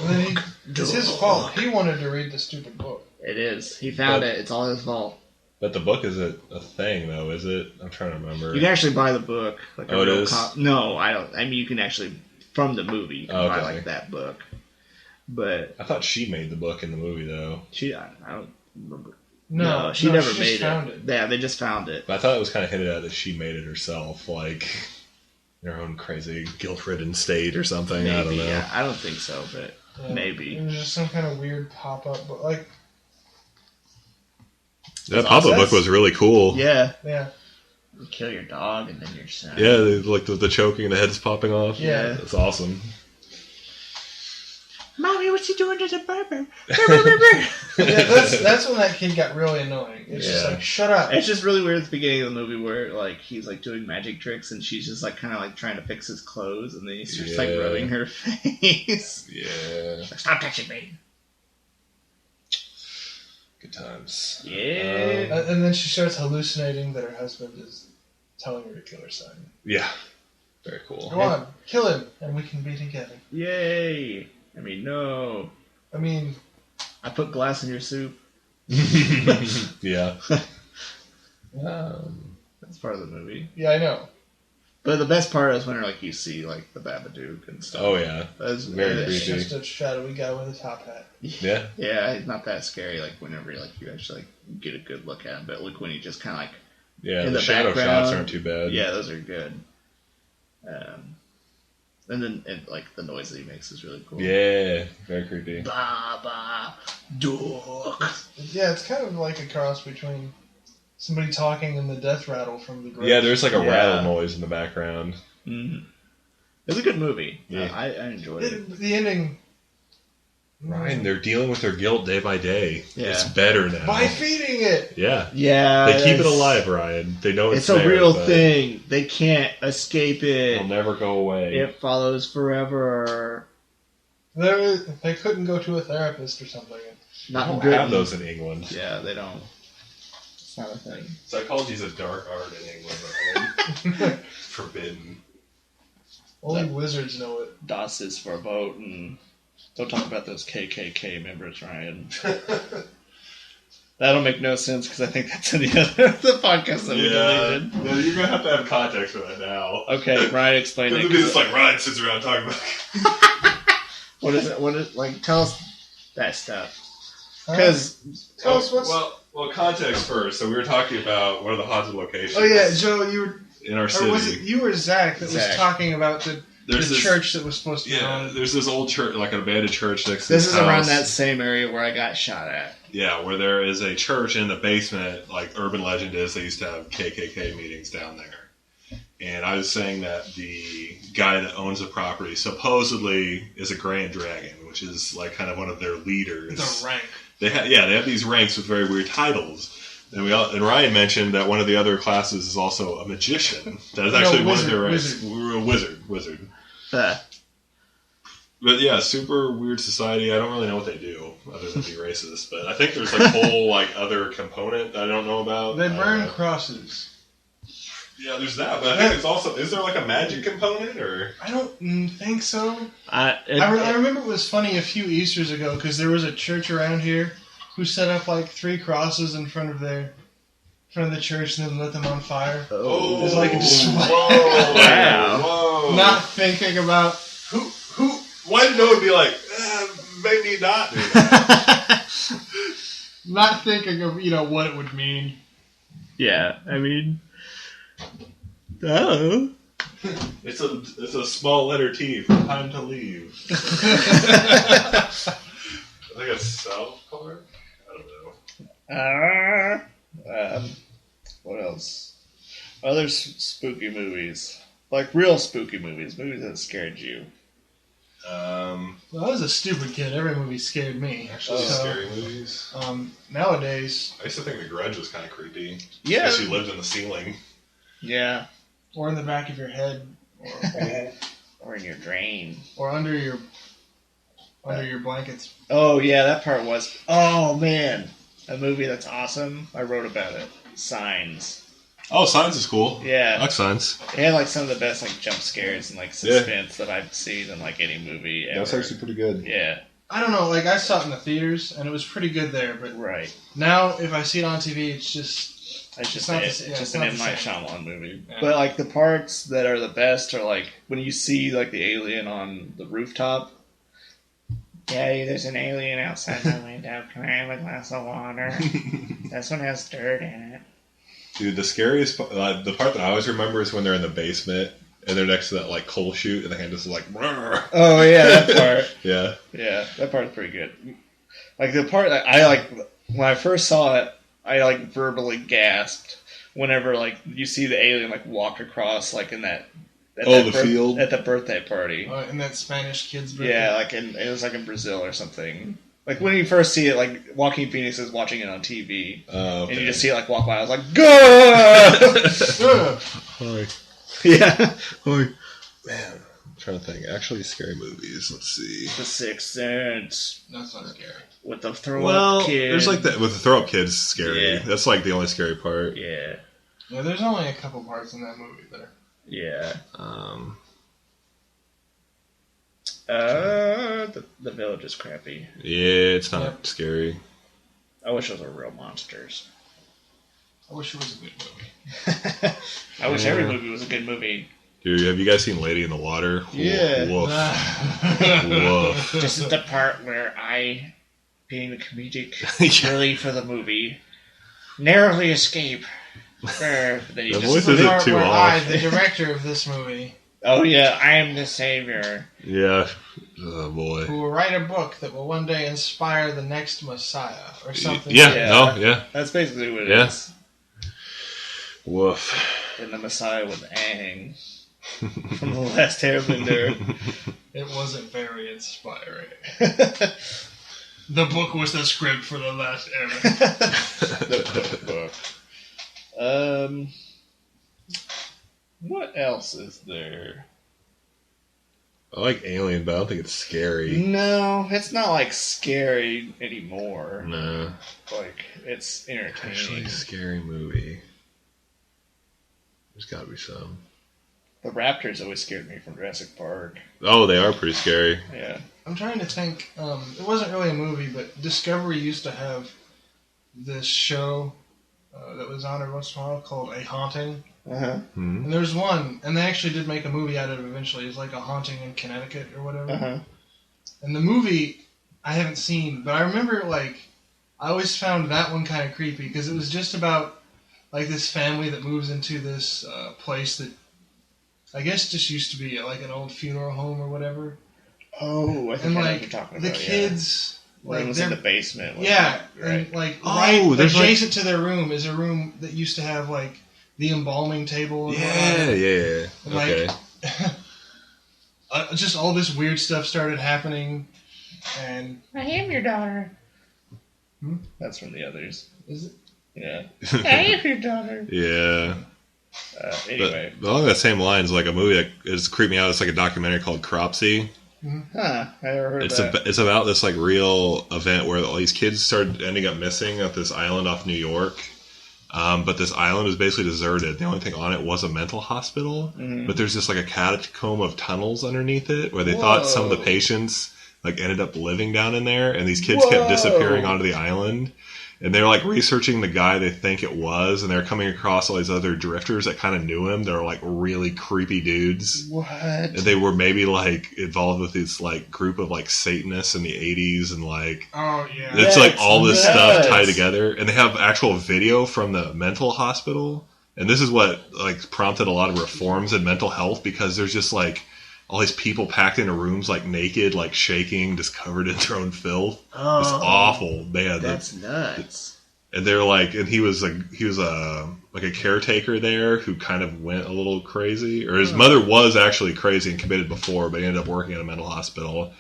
then it's his fault. He wanted to read the stupid book. It is. He found it. It's all his fault. But the book isn't a thing, though, is it? I'm trying to remember. You can actually buy the book. Like Oh, it real is? No, I don't. I mean, you can actually from the movie. You can buy Okay. like that book. But I thought she made the book in the movie, though. I don't remember. No, she never just made found it. Yeah, they just found it. But I thought it was kind of hinted at that she made it herself, like in her own crazy guilt-ridden state or something. Maybe. I don't know. Yeah, I don't think so, but Yeah. maybe. It was just some kind of weird pop-up, but like, That pop-up book was really cool. Yeah. yeah. You kill your dog and then your son. Yeah, like the choking, the head's popping off. Yeah. That's awesome. Mommy, what's he doing to the barber? Yeah, that's when that kid got really annoying. It's just like, shut up. It's just really weird at the beginning of the movie where like he's like doing magic tricks and she's just like kind of like trying to fix his clothes and then he's just like rubbing her face. Yeah. Like, stop touching me. Good times. Yeah. And then she starts hallucinating that her husband is telling her to kill her son. Yeah. Very cool. Go on, kill him, and we can be together. Yay. I mean, no. I mean... I put glass in your soup. Yeah. That's part of the movie. Yeah, I know. But the best part is when like you see like the Babadook and stuff. Oh yeah. That's Very It's creepy. just a shadowy guy with a top hat. Yeah. Yeah, it's not that scary. Like whenever like you actually like, get a good look at him, but like when you just kind of like Yeah. in The the shadow background, shots aren't too bad. yeah, those are good. And then like the noise that he makes is really cool. Yeah. Very creepy. Baba Dook. Yeah, it's kind of like a cross between somebody talking and the death rattle from the grave. Yeah, there's like a Yeah. rattle noise in the background. Mm-hmm. It's a good movie. Yeah. I enjoyed it. The ending... Ryan, they're dealing with their guilt day by day. Yeah. It's better now. By feeding it! Yeah. Yeah, They keep it it's- alive, Ryan. They know It's there, a real but thing. They can't escape it. It'll never go away. It follows forever. They couldn't go to a therapist or something. They Not in don't Britain. have those in England. Yeah, they don't. It's not a thing. Psychology's a dark art in England. Forbidden. Only wizards know it. DOS is for a vote, and don't talk about those KKK members, Ryan. That'll make no sense because I think that's in the other the podcast that we deleted. No, you're gonna have to have context for that now. Okay, Ryan, explain It'll it. be just like Ryan sits around talking about. What is it? What is like? Tell us that stuff. Because Tell us what's... Well, context first. So we were talking about one of the haunted locations. Oh yeah, Joe, you were... in our Or city. was it you or Zach that Zach. was talking about the There's this- church that was supposed to be Yeah, haunted? there's this old church, like an abandoned church next to this this is around house. that same area where I got shot at. Yeah, where there is a church in the basement. Like urban legend is, they used to have KKK meetings down there. And I was saying that the guy that owns the property supposedly is a Grand Dragon, which is like kind of one of their leaders. The rank. They have these ranks with very weird titles. And and Ryan mentioned that one of the other classes is also a magician. That is actually one of their ranks. Wizard. But yeah, super weird society. I don't really know what they do other than be racist. But I think there's like whole like other component that I don't know about. They I don't burn know. crosses. Yeah, there's that. But I think it's also, is there like a magic component or? I don't think so. I I remember it was funny a few Easters ago because there was a church around here who set up like 3 crosses in front of the church and then lit them on fire. Oh, It's like a whoa, Wow. whoa. Not thinking about who. Why did no one be like, maybe not do that? not thinking of what it would mean. Yeah, I mean, oh, It's a small letter T for time to leave. I think it's South Park. I don't know. what else? Other spooky movies, like real spooky movies that scared you. Well, I was a stupid kid. Every movie scared me. Actually, So, scary movies. Nowadays, I used to think The Grudge was kind of creepy. Yeah, Because you lived in the ceiling. yeah, or in the back of your head, or in your drain. or under your blankets. Oh yeah, that part was. Oh man, a movie that's awesome. I wrote about it. Signs. Oh, Signs is cool. Yeah, I like Signs. it had like some of the best like jump scares and like suspense that I've seen in like any movie ever. That's actually pretty good. Yeah, I don't know. Like I saw it in the theaters, and it was pretty good there. But right. now, if I see it on TV, it's just It's just, not the it's same. Yeah, just it's an not M. the Night same. Shyamalan movie. Yeah. But like the parts that are the best are like when you see like the alien on the rooftop. Daddy, there's an alien outside my window. Can I have a glass of water? This one has dirt in it. Dude, the scariest the part that I always remember is when they're in the basement and they're next to that like coal chute and the hand is like, "Brrr." Oh yeah, that part. Yeah. Yeah, that part's pretty good. Like the part that I like when I first saw it, I like verbally gasped whenever like you see the alien like walk across like in that field at the birthday party. In that Spanish kid's birthday. Yeah, it was like in Brazil or something. Like when you first see it, like Joaquin Phoenix is watching it on TV, okay. and you just see it like walk by. I was like, "Go!" Hi. Yeah. Hi. Man, I'm trying to think. Actually, scary movies. Let's see. The Sixth Sense. That's not scary. With the throw-up kid. There's like that with the throw-up kid's scary. Yeah. That's like the only scary part. Yeah. Yeah, there's only a couple parts in that movie there. Yeah. The village is crappy. Yeah, it's not scary. I wish those were real monsters. I wish it was a good movie. I wish every movie was a good movie. Dude, have you guys seen Lady in the Water? Yeah. Woof. Woof. This is the part where I, being the comedic relief for the movie, narrowly escape. Then you The just voice The isn't part too where off. the director of this movie, oh yeah, I am the savior. Yeah. Oh, boy. who will write a book that will one day inspire the next Messiah or something. Yeah, Yeah. no, yeah. That's basically what it Yeah. is. Woof. And the Messiah with Aang from the Last Airbender. It wasn't very inspiring. The book was the script for the last Airbender. What else is there? I like Alien, but I don't think it's scary. No, it's not like scary anymore. No. Like it's entertaining. Actually, scary movie. There's got to be some. The raptors always scared me from Jurassic Park. Oh, they are pretty scary. Yeah. I'm trying to think. It wasn't really a movie, but Discovery used to have this show that was on every once in a while called A Haunting. Uh-huh. Hmm. And there's one, and they actually did make a movie out of it eventually. It's like A Haunting in Connecticut or whatever. Uh-huh. And the movie I haven't seen, but I remember I always found that one kind of creepy because it was just about like this family that moves into this place that I guess just used to be like an old funeral home or whatever. Oh, I think And I know what like you're talking about. the kids, Like, like was in they're the basement. yeah, Right. and like Oh, right there's, like- adjacent to their room is a room that used to have like the embalming table. And Yeah, yeah. And, like, Okay. just all this weird stuff started happening, and I am your daughter. That's from the others. is it? Yeah. I am your daughter. Yeah. Anyway. But along that same line is like a movie that is creeped me out. It's like a documentary called Cropsy. Huh. I never heard that. It's about this like real event where all these kids started ending up missing at this island off New York. But this island was basically deserted. The only thing on it was a mental hospital. Mhm. But there's just like a catacomb of tunnels underneath it where they thought some of the Whoa. patients like ended up living down in there, and these kids kept disappearing onto the island. And they're like researching the guy they think it was, and they're coming across all these other drifters that kind of knew him. They're like really creepy dudes. What? And they were maybe like involved with this like group of like Satanists in the 80s, and like Oh yeah. it's like That's all this nuts. stuff tied together. And they have actual video from the mental hospital. And this is what like prompted a lot of reforms in mental health, because there's just like all these people packed into rooms like naked, like shaking, just covered in their own filth. Oh, It's awful. Man, That's nuts. and they're like, and he was a like a caretaker there who kind of went a little crazy, or his mother was actually crazy and committed before, but he ended up working at a mental hospital,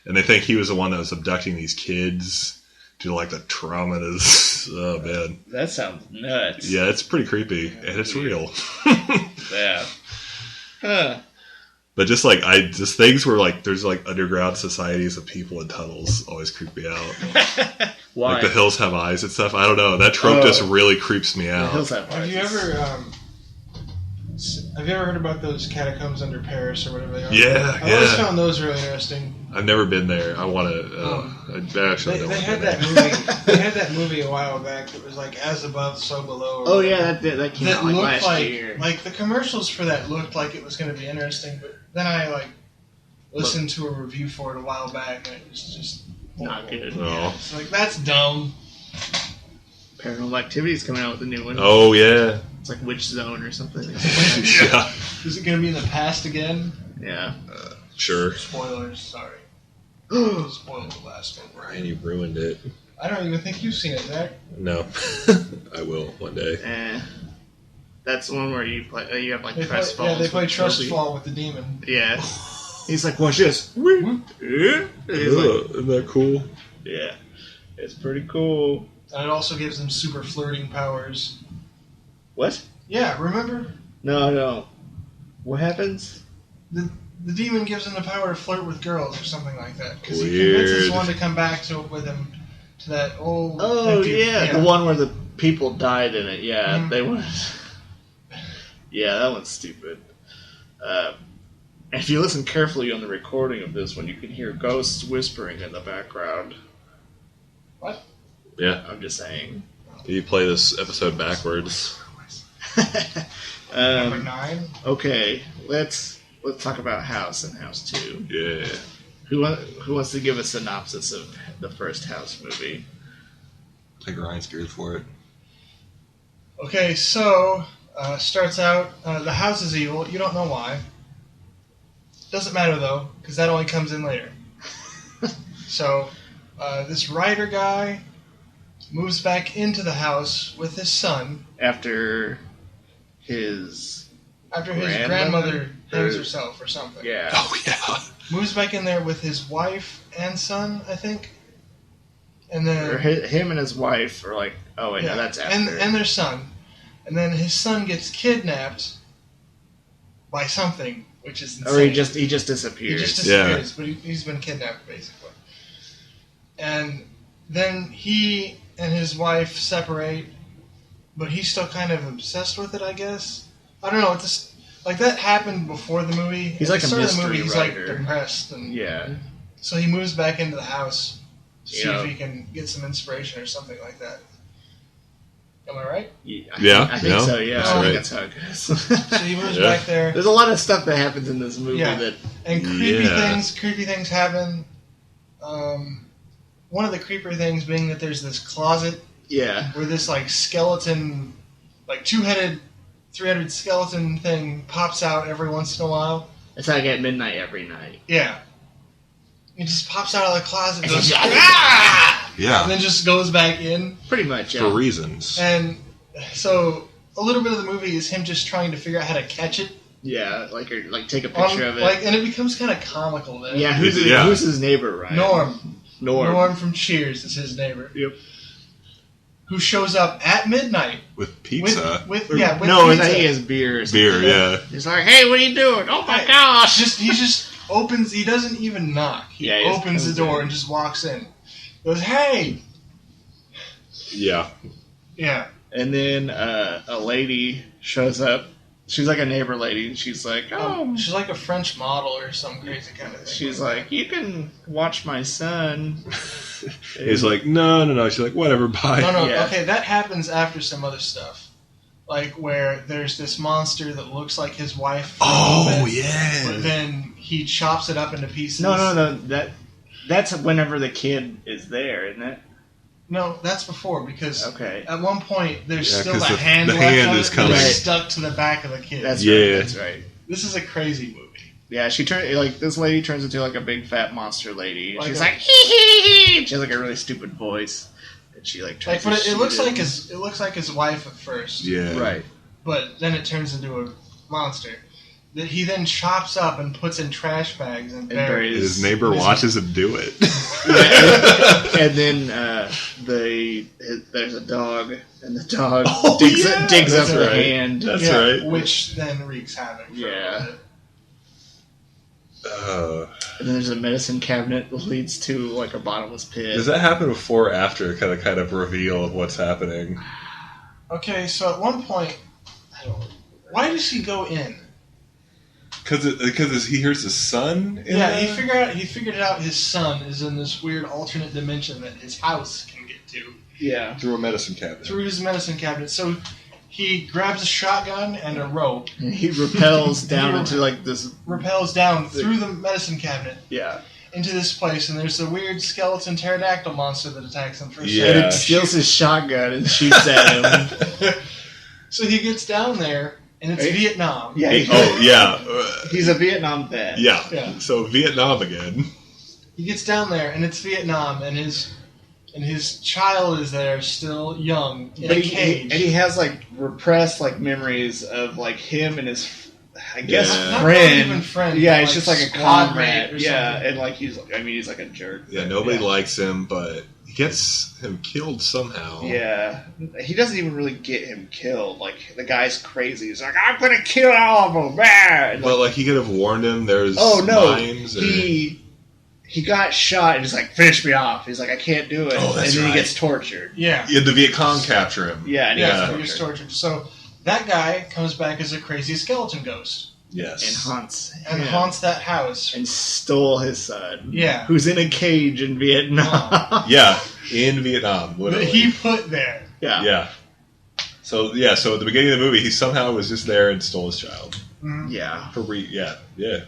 and they think he was the one that was abducting these kids due to like the trauma. Oh man, That sounds nuts. yeah, it's pretty creepy and it's real. Yeah. Huh. But just like just things where like there's like underground societies of people in tunnels always creep me out. Why? Like the hills have eyes and stuff. I don't know. That trope just really creeps me The out. hills have Have you eyes. ever heard about those catacombs under Paris or whatever they are? Yeah, I always yeah. found those really interesting. I've never been there. I want to. I actually don't They want to had go that there. movie. They had that movie a while back that was like As Above, So Below. or Oh whatever. yeah, that came That out like looked last like year. the commercials for that looked like it was going to be interesting, but then I like listened to a review for it a while back and it was just Not good. Oh. It's like that's dumb. Paranormal Activity's coming out with a new one. Oh yeah. It's like Witch Zone or something. Yeah. Is it going to be in the past again? Yeah. Sure. Spoilers. Sorry. Spoiled the last one. Ryan, you ruined it. I don't even think you've seen it, Zach. No. I will one day. That's the one where you play. You have like They trust play, falls. they play with Trust Toby. Fall with the demon. Yeah. He's like, watch this. He's like, Isn't that cool? yeah, it's pretty cool. And it also gives them super flirting powers. What? Yeah, remember? No. What happens? The demon gives him the power to flirt with girls or something like that. Because he Weird. convinces one to come back with him to that old... Oh, empty- yeah, the one where the people died in it. Yeah, Mhm. they went. Yeah, that one's stupid. If you listen carefully on the recording of this one, you can hear ghosts whispering in the background. What? Yeah. I'm just saying. You play this episode backwards. Number 9. Okay, let's talk about House and House 2. Yeah. Who wants to give a synopsis of the first House movie? Take Ryan's gears for it. Okay, so, starts out, the house is evil. You don't know why. Doesn't matter, though, because that only comes in later. So, this writer guy moves back into the house with his son After his grandmother hangs Or- herself or something. yeah. Oh, yeah. Moves back in there with his wife and son, I think. And Or then... him and his wife are like, oh wait, no, that's after. And their son. And then his son gets kidnapped by something, which is insane. Or he just He disappears. just disappears, but he's been kidnapped, basically. And then he and his wife separate, but he's still kind of obsessed with it, I guess. I don't know. It's just, like, that happened before the movie. He's At like the a start of the mystery movie, he's writer. like depressed, and Yeah. so he moves back into the house to see Yeah. if he can get some inspiration or something like that. Am I right? I think no, so, yeah. that's I think right. that's how it goes. So he moves Yeah. back there. There's a lot of stuff that happens in this movie Yeah. that And creepy things happen. One of the creepier things being that there's this closet yeah. where this like skeleton, like 2-headed, 3-headed skeleton thing pops out every once in a while. It's like at midnight every night. Yeah. It just pops out of the closet and goes, Yeah. ah! And Yeah. then just goes back in. Pretty much, For yeah. reasons. And so a little bit of the movie is him just trying to figure out how to catch it. Yeah, like take a picture of it. And it becomes kind of comical then. yeah, Yeah. who's his neighbor, right? Norm. Norm. Norm from Cheers is his neighbor. Yep. Who shows up at midnight With pizza. with No, pizza. I think he has beer. Or something. Beer, yeah. He's like, hey, what are you doing? Oh my gosh! He just opens. He doesn't even knock. He Yeah, he just opens the comes door in. and just walks in. Goes, hey, Yeah. yeah. And then a lady shows up. She's like a neighbor lady. And she's like, oh. She's like a French model or some crazy kind of thing. She's like, you can watch my son. He's like, no. She's like, whatever, bye. no. Yeah. Okay, that happens after some other stuff, like where there's this monster that looks like his wife. for a Oh, little bit, yeah. But then he chops it up into pieces. No. That's whenever the kid is there, isn't it? No, that's before because Okay. at one point there's Yeah, still 'cause the hand. the left hand of is it that coming. Right. stuck to the back of the kid. That's Yeah. right. That's right. This is a crazy movie. Yeah, this lady turns into like a big fat monster lady. And Like she's a- like, hee hee hee. She has like a really stupid voice. And she like tries Like, but to it looks shoot like his wife at first. Yeah. Right. But then it turns into a monster that he then chops up and puts in trash bags and buries. His neighbor watches him do it. And then there's a dog, and the dog Oh, digs yeah, up that's her right. hand. That's Yeah, right. which then wreaks havoc. For Yeah. a little bit. And then there's a medicine cabinet that leads to like a bottomless pit. Does that happen before or after kind of reveal of what's happening? Okay, so at one point, why does he go in? Because he hears his son. He figured out his son is in this weird alternate dimension that his house can get to Yeah. through a medicine cabinet. through his medicine cabinet. So he grabs a shotgun and a rope, And he repels down into like this. rappels down through the medicine cabinet Yeah. into this place, and there's a weird skeleton pterodactyl monster that attacks him for a Yeah. And second. it steals his shotgun and shoots at him. So he gets down there, and it's Hey. Vietnam. Yeah. Oh yeah, He's a Vietnam vet. yeah. Yeah. So Vietnam again. He gets down there, and it's Vietnam, and his and his child is there, still young, in a cage. And he has like repressed like memories of like him and his, I guess, Yeah. Not really friend. even friend. Yeah, but, it's just like a squad mate comrade. or Yeah, something. and like he's like a jerk. Yeah, nobody Yeah. likes him, but he gets him killed somehow. Yeah, he doesn't even really get him killed. Like the guy's crazy. He's like, I'm gonna kill all of them. Man. But like he could have warned him. There's Oh no, mines or... he got shot and just like finish me off. He's like, I can't do it. Oh, that's and then right. he gets tortured. Yeah. Yeah, the Viet Cong capture him. Yeah, and he Yeah, gets he gets tortured. tortured. So that guy comes back as a crazy skeleton ghost Yes. And haunts and him. haunts that house. And stole his son. Yeah. Who's in a cage in Vietnam. Yeah, in Vietnam, That literally. he put there. Yeah. Yeah. So at the beginning of the movie, he somehow was just there and stole his child. Mhm. Yeah. Yeah.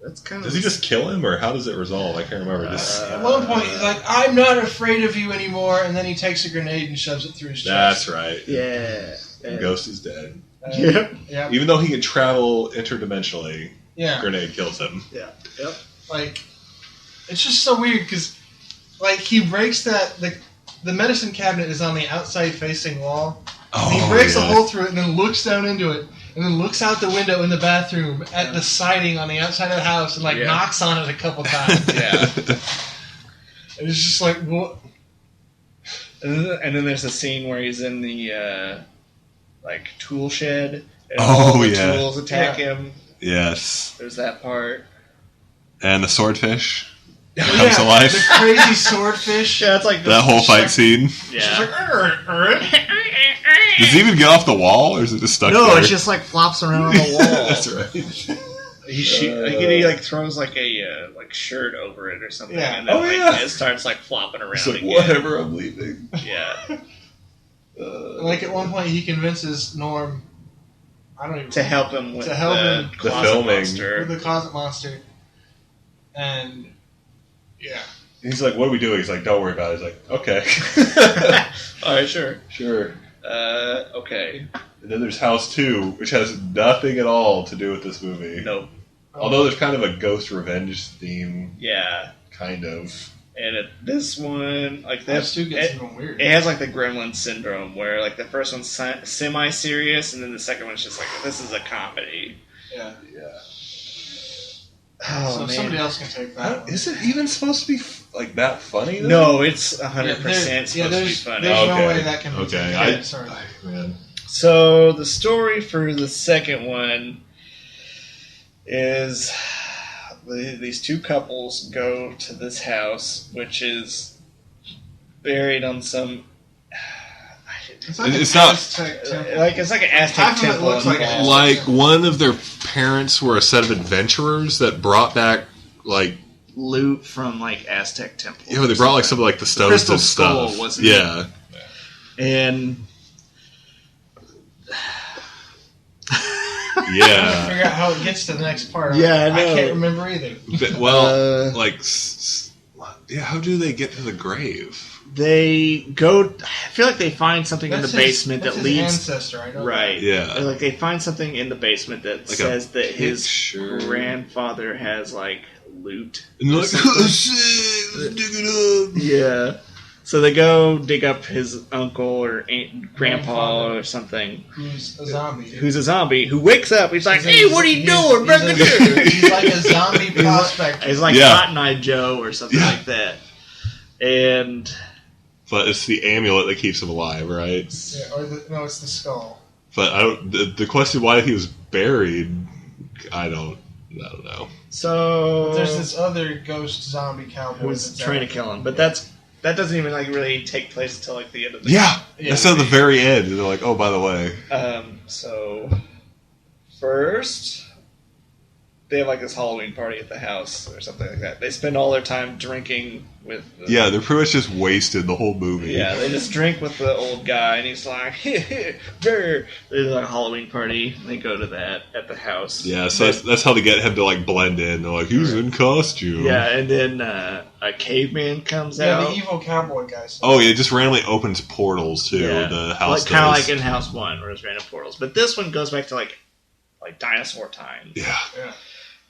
That's kind of. Does he just kill him, or how does it resolve? I can't remember. At one point, he's like, "I'm not afraid of you anymore," and then he takes a grenade and shoves it through his chest. That's right. Yeah. The ghost is dead. Yep. Yeah. Even though he can travel interdimensionally, Yeah. grenade kills him. Yeah. Yep. Like, it's just so weird because, like, he breaks the medicine cabinet is on the outside facing wall. And he breaks a hole through it and then looks down into it. And then looks out the window in the bathroom at the siding on the outside of the house and, like, Yeah. knocks on it a couple times. Yeah. And it's just like, what? And then there's a scene where he's in the like tool shed, and Oh, all the yeah. tools attack Yeah. him. Yes. There's that part. And the swordfish Oh, comes to life. The crazy swordfish. Yeah, it's like That whole fight scene. She's Yeah. like, Does he even get off the wall, or is it just stuck No, there? it's just like flops around on the wall. That's right. He like throws like a like shirt over it or something, Yeah. and then Oh, like yeah. it starts like flopping around It's like, again. whatever, I'm leaving. Yeah, Like, at one point, he convinces Norm, I don't even to help him with To help him- The closet filming. monster. with the closet monster. And, yeah. He's like, what are we doing? He's like, don't worry about it. He's like, okay. All right, sure. Sure. Okay. And then there's House 2, which has nothing at all to do with this movie. Nope. Although there's kind of a ghost revenge theme, Yeah. kind of. And this one, like That too gets it, even weird. it has like the Gremlin syndrome, where like the first one's semi-serious, and then the second one's just like, this is a comedy. Yeah. Yeah. Oh So man. somebody else can take that one. Is it even supposed to be like that funny? Though? No, it's 100% Yeah, supposed to be there's funny. no Okay. way that can be Okay, taken. Sorry. Man. So the story for the second one is these two couples go to this house, which is buried on some It's like It's an not- Aztec temple. like it's like an Aztec Half of it temple. looks like involved. an Like one of their parents were a set of adventurers that brought back like loot from like Aztec temples. they brought like some of like the stones Crystal and skull, stuff. wasn't it? Yeah. And I'm trying to Yeah. figure out how it gets to the next part. Yeah, I I know. can't remember either. Well, like yeah, how do they get to the grave? they go. I feel like they find something in the That's basement that's that his leads. ancestor. I know. Right. Yeah. Like they find something in the basement that Like says that his picture. grandfather has like loot. And they're like, Something. oh shit, let's dig it up. Yeah. So they go dig up his uncle or grandpa Grandfather. or something, Who's a zombie? who's a zombie, who wakes up. He's like, He's "Hey, a- what are you he's- doing? Back he's a- here?" He's like a zombie prospector. He's like Yeah. Cotton Eye Joe or something Yeah. like that. And But it's the amulet that keeps him alive, right? Yeah, or no, it's the skull. But I don't. The question why he was buried, I don't know. so But there's this other ghost zombie cowboy who's that's trying to out. kill him, but that doesn't even like really take place until like the end of the Yeah, Yeah. that's at the very end. And they're like, oh, by the way, So first, they have like this Halloween party at the house or something like that. They spend all their time drinking with. yeah, they're pretty much just wasted the whole movie. Yeah, they just drink with the old guy, and he's like, "There's like a Halloween party." They go to that at the house. Yeah, so that's how they get him to like blend in. They're like, he's in costume. Yeah, and then a caveman comes Yeah, out. the evil cowboy guy. Oh yeah, it just randomly opens portals too. Yeah. The house kind of does. like in House 1, where it's random portals. But this one goes back to like dinosaur times. Yeah. Yeah.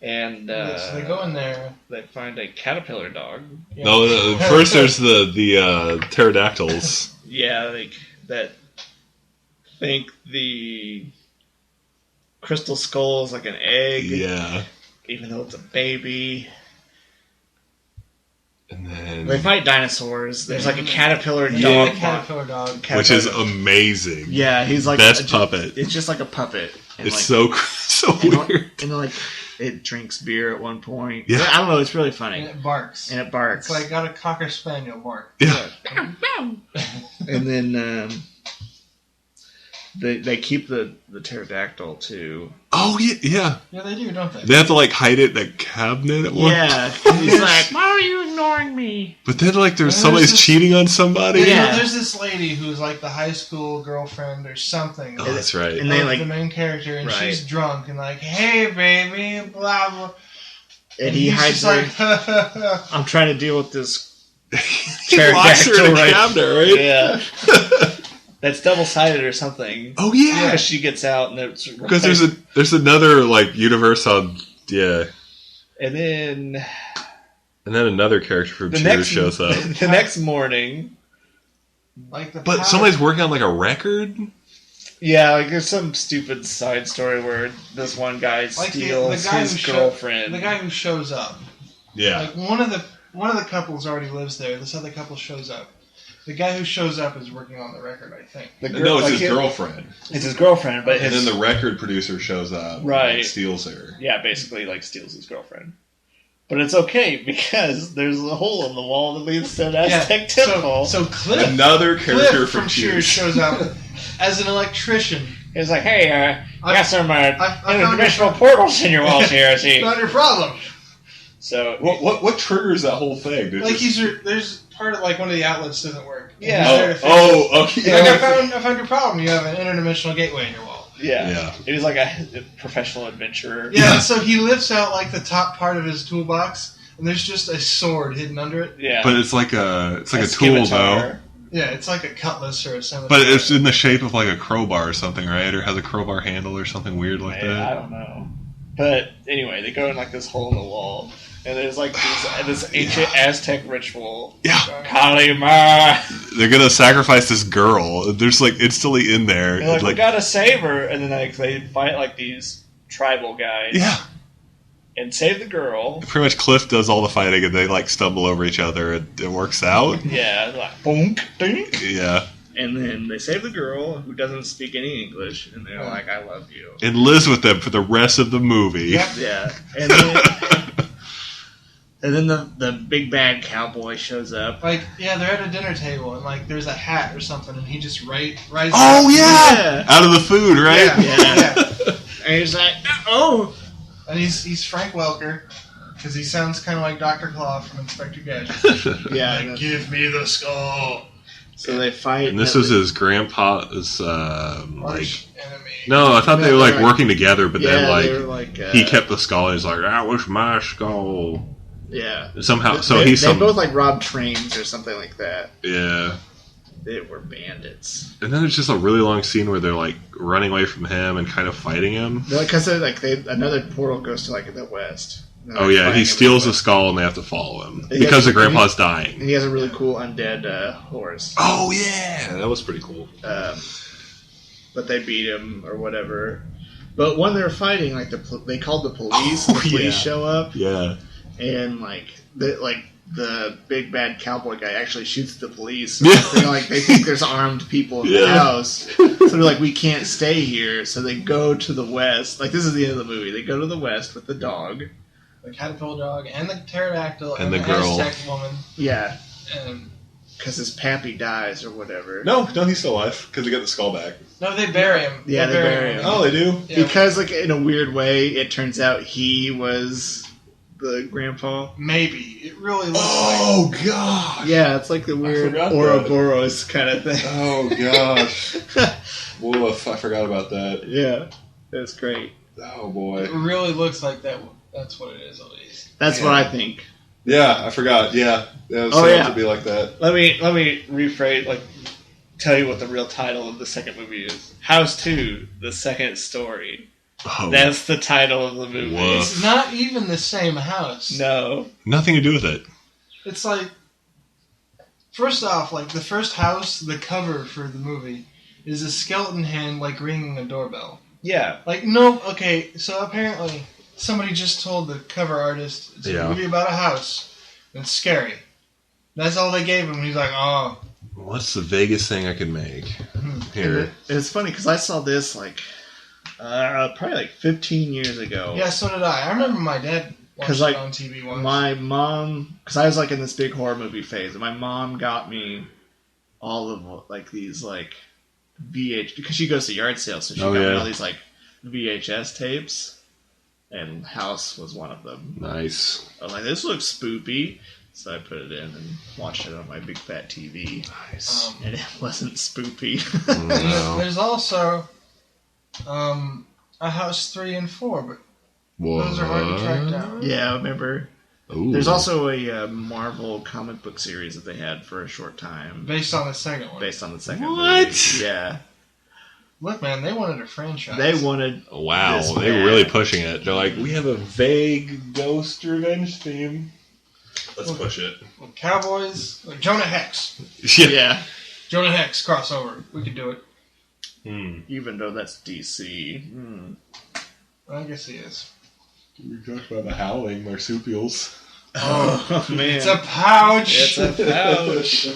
And So they go in there. they find a caterpillar dog. Yeah. No, first there's the pterodactyls. Yeah, that think the crystal skull is like an egg. Yeah. Even though it's a baby. And then... They fight dinosaurs. There's like a caterpillar Yeah, dog. the caterpillar dog. Which is amazing. Yeah, he's like best puppet. It's just like a puppet. And It's like, so and weird. And like it drinks beer at one point. Yeah. I don't know. It's really funny. And it barks. It's like got a cocker spaniel bark. Yeah. And then they keep the pterodactyl too. Oh yeah. Yeah, they do, don't they? They have to like hide it in a cabinet at one. Yeah, he's like, why are you ignoring me? But then like And somebody's there's this- cheating on somebody. Yeah. There's this lady who's like the high school girlfriend or something. Oh, that's right. And they of like, the main character, and Right. she's drunk and like, "Hey, baby," blah blah. and he he's hides just her. like, I'm trying to deal with this. He locks her in a Pterodactyl, right? cabinet, right? Yeah, that's double sided or something. Oh yeah. Because she gets out and it's Because there's another like universe on and then and then another character from the Cheers next shows up. the next morning. like the. But somebody's working on like a record. Yeah, like there's some stupid side story where this one guy Like steals the guy his who girlfriend. the guy who shows up. Yeah. Like one of the couples already lives there. This other couple shows up. The guy who shows up is working on the record, I think. The No, it's like his girlfriend. It's his girlfriend, but And his then the record producer shows up Right. and steals her. yeah, basically like steals his girlfriend. But it's okay because there's a hole in the wall that leads to an Aztec temple. So Cliff, Another character Cliff from Cheers Cheers. shows up as an electrician. It's like, hey, I- got some I found interdimensional portals in your walls here, I see. Not your problem. So What triggers that whole thing? Did Like just- there's part of like one of the outlets doesn't work. And Yeah. he's there to fix it. okay. Like I found your problem. You have an interdimensional gateway in your wall. yeah, Yeah. it was like a professional adventurer. Yeah. So he lifts out like the top part of his toolbox, and there's just a sword hidden under it. Yeah, But it's like a tool though. scimitar. Yeah, it's like a cutlass or a scimitar. But it's in the shape of like a crowbar or something, right? Or has a crowbar handle or something weird like I that. don't know. But anyway, they go in like this hole in the wall, and there's like this ancient Aztec ritual. Yeah. Kalima. They're gonna sacrifice this girl. There's like instantly in there. They're like, we like gotta save her, and then like they fight like these tribal guys. yeah. And save the girl. Pretty much Cliff does all the fighting and they like stumble over each other and it works out. Yeah, like bonk, dink. Yeah. And then they save the girl who doesn't speak any English, and they're like, "I love you." And lives with them for the rest of the movie. Yep. Yeah, and then and then the big bad cowboy shows up. Like, yeah, they're at a dinner table, and like there's a hat or something, and he just rises. Oh up. yeah! Out of the food, right? Yeah. Yeah. And he's like, "Oh." And he's Frank Welker, because he sounds kind of like Dr. Claw from Inspector Gadget. Yeah. Like, give me the skull. So they fight. And this was his grandpa's Arch enemy. No, I thought they were like working together, but then they were like like he kept the skull and he's like, that was my skull. Yeah. Somehow so they, he's they some both like robbed trains or something like that. yeah. They were bandits. And then there's just a really long scene where they're like running away from him and kind of fighting him. Because another portal goes to like the west. And they're, Oh like, yeah, fighting he him steals in the skull and they have to follow him He because has- the grandpa's dying. And he has a really cool undead horse. Oh yeah, that was pretty cool. But they beat him or whatever. But when they're fighting, like they called the police. And the police yeah. show up, Yeah. and the big bad cowboy guy actually shoots the police. Yeah. They think there's armed people in the Yeah. house, so they're like, we can't stay here. So they go to the west. Like this is the end of the movie. They go to the west with the dog. The caterpillar dog, and the pterodactyl, And and the girl. Aztec woman, Yeah, and because his pappy dies or whatever. No, he's still alive because he got the skull back. no, they bury him. Yeah, they bury him. Oh, they do. Yeah. Because like in a weird way, it turns out he was the grandpa. Maybe it really looks Oh gosh. Yeah, it's like the weird forgot that. Ouroboros kind of thing. Oh gosh. Woof! I forgot about that. Yeah, that's great. Oh like boy. it really looks like that. That's what it is, at least. That's Yeah. what I think. Yeah, I forgot. Yeah, it was Oh, set yeah. up to be like that. Let me rephrase, tell you what the real title of the second movie is. House 2, The Second Story. Oh, That's the title of the movie. Woof. It's not even the same house. No. Nothing to do with it. It's like, first off, like the first house, the cover for the movie is a skeleton hand like ringing a doorbell. Yeah. Like, no, okay, so apparently somebody just told the cover artist it's a movie about a house. It's scary. That's all they gave him. He's like, oh. What's the vaguest thing I could make? Here. It's funny because I saw this like probably like 15 years ago. Yeah, so did I. I remember my dad watched it on TV once. My mom, because I was like in this big horror movie phase, and my mom got me all of like these like because she goes to yard sales, so she got me all these like VHS tapes, and House was one of them. Nice. I was like, this looks spoopy. So I put it in and watched it on my big fat TV. Nice. And it wasn't spoopy. No. There's also a House 3 and 4, but those are hard to track down. Yeah, I remember. Ooh. There's also a Marvel comic book series that they had for a short time. Based on the second one. Based on the second What? movie. Yeah. Look, man, they wanted a franchise. They wanted... Wow, this they were bad. really pushing it. They're like, we have a vague ghost revenge theme. Let's push it. Well, Cowboys, like Jonah Hex. Yeah. Jonah Hex crossover. We could do it. Even though that's DC. I guess he is. We talked about the howling marsupials. Oh, man. It's a pouch. It's a pouch.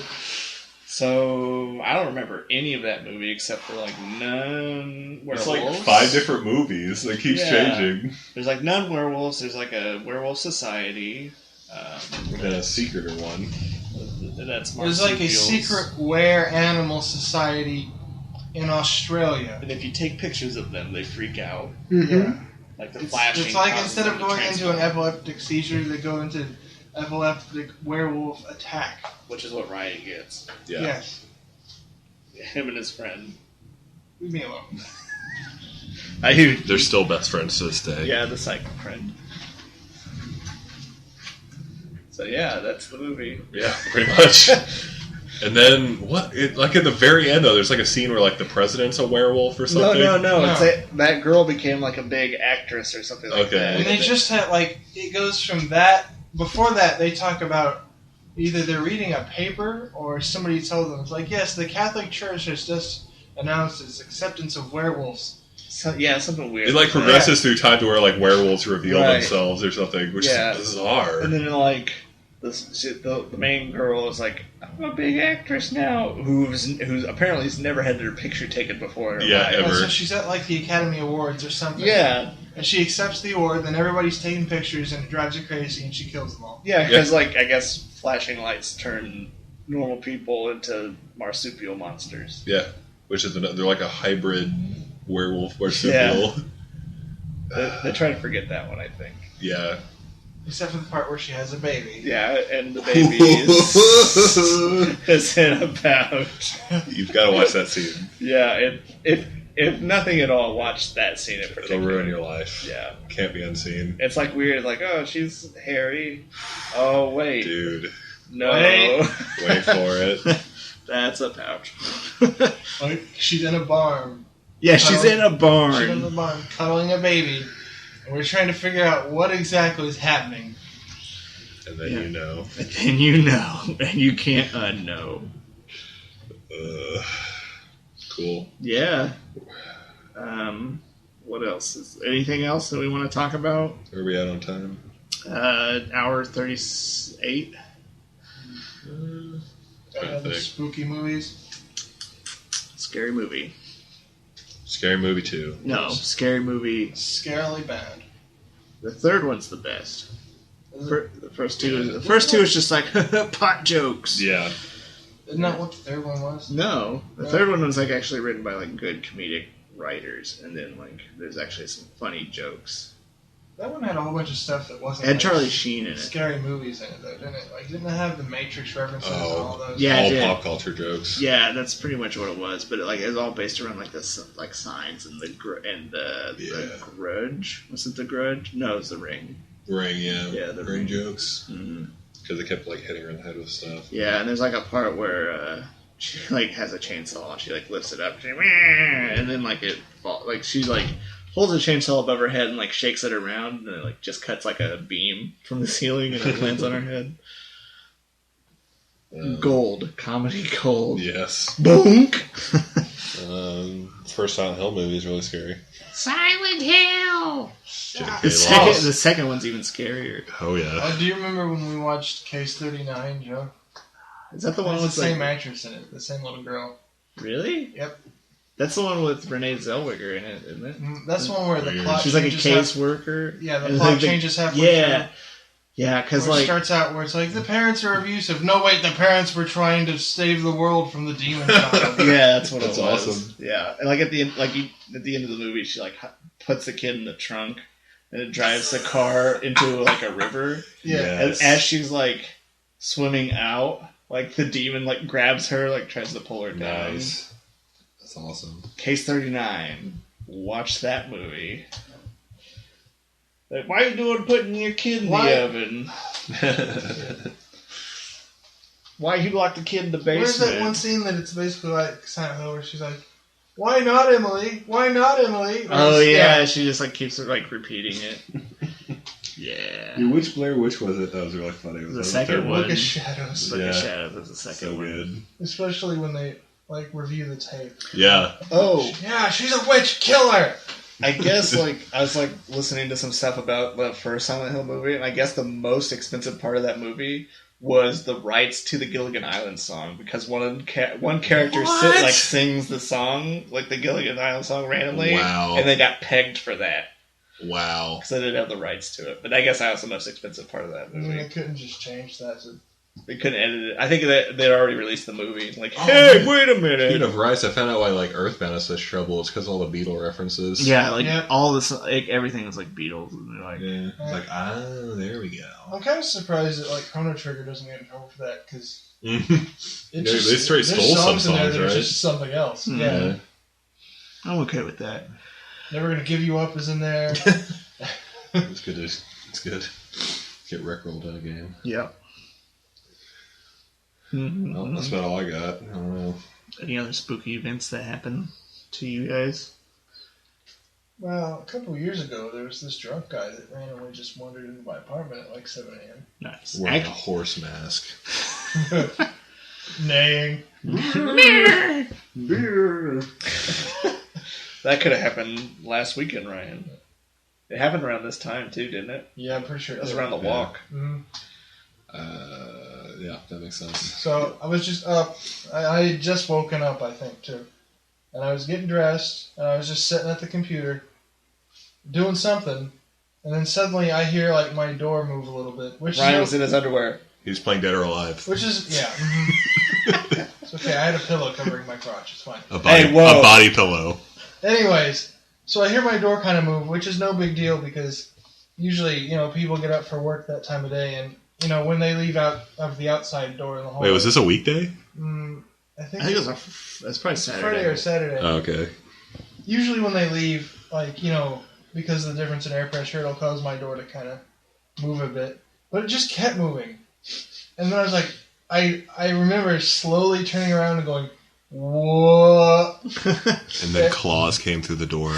So, I don't remember any of that movie except for, like, none werewolves. It's like 5 different movies. It keeps changing. There's, like, none werewolves. There's, like, a werewolf society. And a secreter one. That's There's like a secret were animal society in Australia. And if you take pictures of them, they freak out. Yeah. Like the flashing. It's like causes instead of them to going into transform, an epileptic seizure, they go into epileptic werewolf attack. which is what Ryan gets. Yeah. Yes. Him and his friend. Leave me alone. They're still best friends to this day. Yeah, the psychic friend. So yeah, that's the movie. Yeah, pretty much. And then like at the very end though, there's like a scene where like the president's a werewolf or something. No. It's that girl became like a big actress or something like that. And they just had like it goes from that. Before that, they talk about either they're reading a paper or somebody told them it's like, yes, the Catholic Church has just announced its acceptance of werewolves. So, yeah, something weird. It like progresses through time to where like werewolves reveal Right. themselves or something, which is bizarre. And then like the main girl is like, I'm a big actress now, who's apparently has never had their picture taken before in her life. ever. So she's at like the Academy Awards or something. Yeah. And she accepts the award, then everybody's taking pictures and it drives her crazy and she kills them all. Yeah, because like I guess flashing lights turn normal people into marsupial monsters. Yeah, which is they're like a hybrid werewolf marsupial. They try to forget that one, I think. Yeah. Except for the part where she has a baby. Yeah, and the baby is in a pouch. You've got to watch that scene. Yeah, if nothing at all, watch that scene in particular. It'll ruin your life. Yeah. Can't be unseen. It's like weird, like, oh, she's hairy. Oh, wait. Dude. No. Wait for it. That's a pouch. Like, she's in a barn. Yeah, she's in a barn. She's in the barn cuddling a baby. And we're trying to figure out what exactly is happening. And then you know. And then you know. And you can't unknow. Cool. Yeah. What else? Anything else that we want to talk about? Where are we at on time? Hour 38. Other spooky movies. Scary movie. Scary Movie 2. No, scary movie. Scarily bad. The third one's the best. The first two is just like pot jokes. Yeah. Isn't that what the third one was? No, the third one was like actually written by like good comedic writers, and then like there's actually some funny jokes. That one had a whole bunch of stuff that wasn't. It had like, Charlie Sheen in it. Scary movies in it, though, didn't it? Like, didn't it have the Matrix references and all those? Yeah, it all did. pop culture jokes. Yeah, that's pretty much what it was. But it was all based around like this, like signs and the Grudge. Was it the Grudge? No, it was the Ring. Ring, yeah. Yeah, the Ring Ring. jokes. Mm-hmm. Because they kept like hitting her in the head with stuff. Yeah, and there's like a part where she like has a chainsaw and she like lifts it up, and then like it fall, like she like holds a chainsaw above her head and like shakes it around, and it like just cuts like a beam from the ceiling and it lands on her head. Gold. Comedy gold. Yes. Bonk! First Silent Hill movie is really scary. Silent Hill! The second one's even scarier. Oh yeah. Do you remember when we watched Case 39, Joe? Is that the one It's with the same like... actress in it, the same little girl. Really? Yep. That's the one with Renee Zellweger in it, isn't it? That's the one where the Weird. plot She's like a changes case worker. Yeah, the And plot like changes halfway Yeah. through. Yeah, because Where it like... starts out where it's like, the parents are abusive. No, wait, the parents were trying to save the world from the demon child. Yeah, that's what That's it was. awesome. Yeah, and like at the end, at the end of the movie, she like puts the kid in the trunk, and it drives the car into like a river. Yeah. And as she's like swimming out, like the demon like grabs her, like tries to pull her down. Nice. That's awesome. Case 39. Watch that movie. Like, why are you doing putting your kid in the oven? Why you locked the kid in the basement? Where's that one scene that it's basically like Silent Hill where she's like, why not Emily? Why not Emily? Oh yeah, she just like keeps like repeating it. Yeah. Dude, which Blair Witch was it? That was really funny. Was The that second third one. Look at Shadows. Look Yeah. at Shadows was the second So one. good. Especially when they like review the tape. Yeah. Oh, Yeah, she's a witch, kill her! I guess like I was like listening to some stuff about the first Silent Hill movie, and I guess the most expensive part of that movie was the rights to the Gilligan Island song, because one character What? sings the song, like the Gilligan Island song randomly, Wow. and they got pegged for that Wow. because they didn't have the rights to it. But I guess that was the most expensive part of that I mean, movie. they couldn't just change that to... They couldn't edit it. I think they'd already released the movie. Like, Oh, hey, man. wait a Speaking minute. of rice, I found out why like Earthbound is such trouble. It's because all the Beatle references. Yeah, like Yeah. all this, like everything was like Beatles, and they're like, Yeah. It's like, there we go. I'm kind of surprised that like Chrono Trigger doesn't get in trouble for that, because They straight there's stole some songs in there songs, that are right? just something else. Hmm. Yeah. I'm okay with that. Never Gonna Give You Up is in there. It's good. It's good. Get Rickrolled in a game. Yep. Well, that's about all I got. I don't know. Any other spooky events that happened to you guys? Well, a couple of years ago, there was this drunk guy that randomly just wandered into my apartment at like 7 a.m. Nice. Wearing a horse mask. Neighing. That could have happened last weekend, Ryan. It happened around this time too, didn't it? Yeah, I'm pretty sure It was around the walk. Mhm. Yeah, that makes sense. So I was just up. I had just woken up, I think, too. And I was getting dressed, and I was just sitting at the computer doing something. And then suddenly I hear like my door move a little bit, which Ryan is was in his underwear. He's playing Dead or Alive. which is yeah. Mhm. It's okay. I had a pillow covering my crotch. It's fine. A body, Hey, whoa. a body pillow. Anyways, so I hear my door kind of move, which is no big deal because usually, people get up for work that time of day, and when they leave out of the outside door in the hallway. Wait, was this a weekday? I think it was it's probably Saturday. Friday or Saturday. Oh, okay. Usually when they leave, because of the difference in air pressure, it'll cause my door to kind of move a bit. But it just kept moving. And then I was like, I remember slowly turning around and going, what? And then claws came through the door.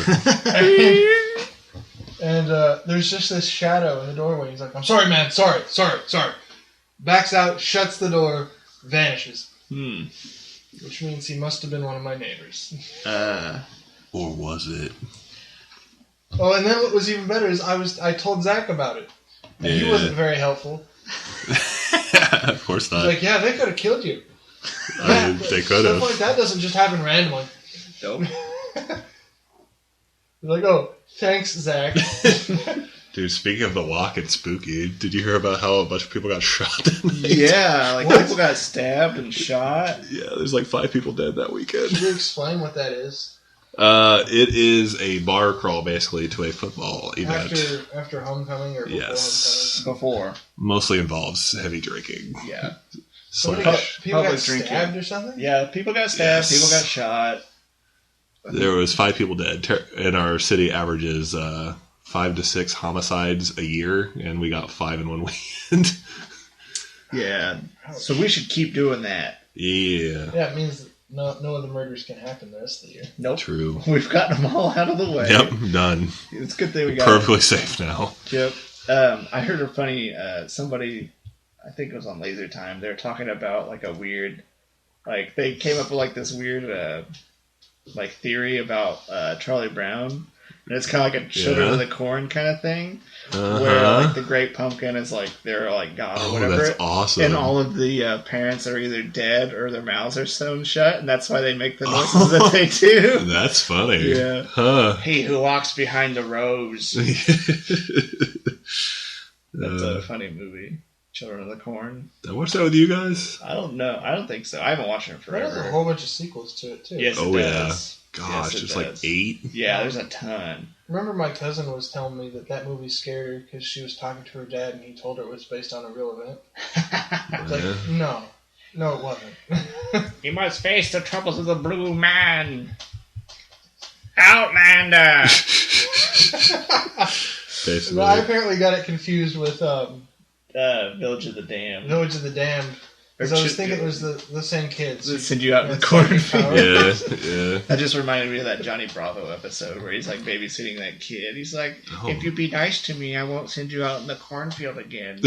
And there's just this shadow in the doorway. He's like, I'm sorry, man. Sorry. Backs out, shuts the door, vanishes. Which means he must have been one of my neighbors. Or was it? Oh, and then what was even better is I told Zack about it. And he Yeah. wasn't very helpful. Of course He's not. like, yeah, they could have killed you. I mean, they could Stuff like have. that doesn't just happen randomly. Nope. He's like, oh, thanks, Zack. Dude, speaking of the walk and spooky, did you hear about how a bunch of people got shot that night? Yeah, like What? people got stabbed and shot. Yeah, there's like 5 people dead that weekend. Can you explain what that is? It is a bar crawl basically to a football event. After homecoming or before Yes. Before. Mostly involves heavy drinking. Yeah. Slash. People got Public drinking. stabbed or something? Yeah, people got stabbed, Yes. people got shot. There was 5 people dead. In our city averages 5 to 6 homicides a year, and we got 5 in one weekend. Yeah. So we should keep doing that. Yeah. Yeah, it means no other murders can happen the rest of the year. Nope. True. We've gotten them all out of the way. Yep, done. It's a good thing we got Perfectly safe now. Yep. I heard a funny somebody, I think it was on Laser Time. They were talking about like a weird, like they came up with like this weird like theory about Charlie Brown, and it's kind of like a Children of the Corn kind of thing, where like the Great Pumpkin is like they're like God or whatever. That's awesome. And all of the parents are either dead or their mouths are sewn shut, and that's why they make the noises that they do. That's funny. Yeah. Huh. He who walks behind the rose. That's a funny movie. Children of the Corn. I watched that with you guys. I don't know. I don't think so. I haven't watched it There's forever. a whole bunch of sequels to it too. Yes, Oh, it yeah. does. Gosh, Yes, it just like does. 8. Yeah, there's a ton. Remember, my cousin was telling me that movie scared her because she was talking to her dad and he told her it was based on a real event. It's like, no, it wasn't. You must face the troubles of the blue man. Outlander! Basically. Well, I apparently got it confused with Village of the Damned. Village of the Damned. Because I was thinking it was the same kids. They send you out in the That's cornfield. Yeah. That just reminded me of that Johnny Bravo episode where he's like babysitting that kid. He's like, Oh. if you be nice to me, I won't send you out in the cornfield again.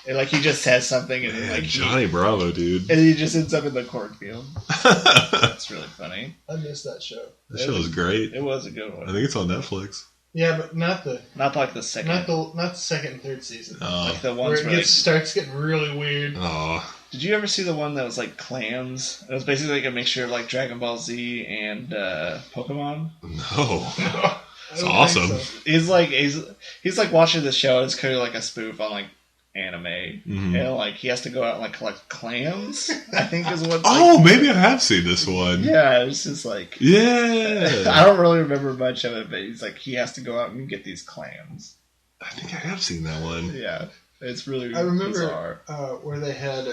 And like he just says something and then, like Johnny Bravo, dude. and he just ends up in the cornfield. That's really funny. I missed that show. That show was great. It was a good I one. think it's on Netflix. Yeah, but not the Not the second. not the second and third season. Like the Where ones it where starts getting really weird. Oh. Did you ever see the one that was like clams? It was basically like a mixture of like Dragon Ball Z and Pokemon. No. I It's don't awesome. think so. He's like watching the show. It's kind of like a spoof on like anime, Mhm. and like he has to go out and like collect clams. I think is what. Oh, maybe I have seen this one. Yeah, it's just like Yeah. I don't really remember much of it, but he's like he has to go out and get these clams. I think I have seen that one. Yeah, it's really I remember bizarre. where they had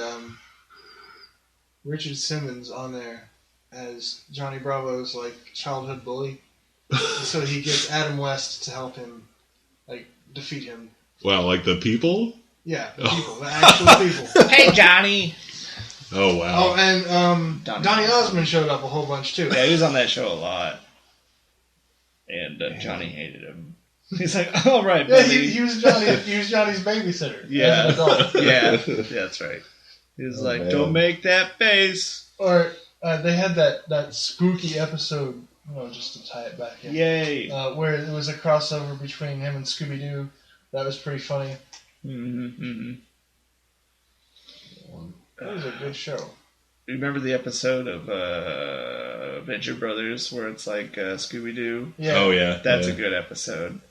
Richard Simmons on there as Johnny Bravo's like childhood bully. So he gets Adam West to help him like defeat him. Wow, like the people? Yeah, the people, the actual people. Hey, Johnny! Oh, wow. Oh, and Donny Donny Osmond showed up a whole bunch too. Yeah, he was on that show a lot, and Johnny hated him. He's like, "All right, Yeah, buddy." he was Johnny's babysitter. Yeah. as an adult. yeah, that's right. He was like, man. "Don't make that face." Or they had that spooky episode. Just to tie it back in. Yay! Where it was a crossover between him and Scooby Doo. That was pretty funny. Mm-hmm. That was a good show. Remember the episode of Venture Brothers where it's like Scooby Doo? Yeah. Oh, yeah. That's yeah. a good episode.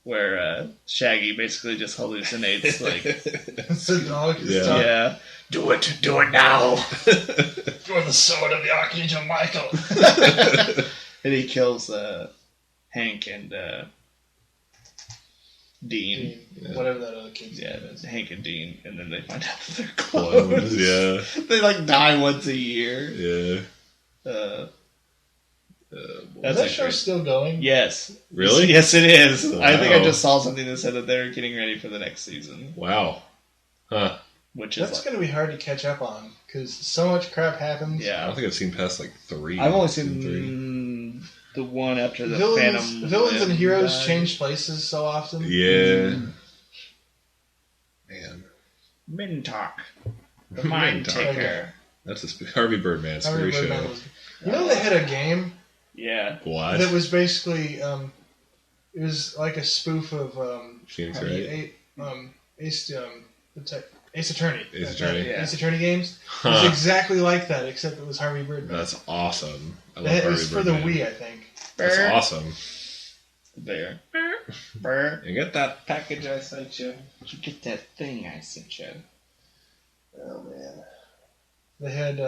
Where Shaggy basically just hallucinates like, It's a dog. It's Yeah. dog. yeah, do it now, For the sword of the Archangel Michael. and he kills Hank and Dean. Yeah. Whatever that other kid's Yeah, name is. Hank and Dean, and then they find out that they're Clones, clones. yeah. They like die once a year. Yeah. Is That's that a show great- still going? Yes. Really? Yes, it is. I think I Wow. just saw something that said that they're getting ready for the next season, Wow. Huh. which is That's like, going to be hard to catch up on because so much crap happens. I yeah. don't think I've seen past like 3. I've only Season seen the one after the Villains Phantom. and heroes died. change places so often. 3. Yeah. Man. Mintalk, the Mind Mintalk. Taker. That's a Harvey Birdman Harvey scary Birdman show. was- You know they had a game Yeah. What? that was basically it was like a spoof of Phoenix Ace Attorney. Ace Attorney. Yeah. Ace Attorney games. It was Huh. exactly like that, except it was Harvey Birdman. That's awesome. I love It Harvey was for the Birdman. Wii, I think. That's awesome. There. Burr. You get that? Package I sent you. Did you get that thing I sent you? Oh man. They had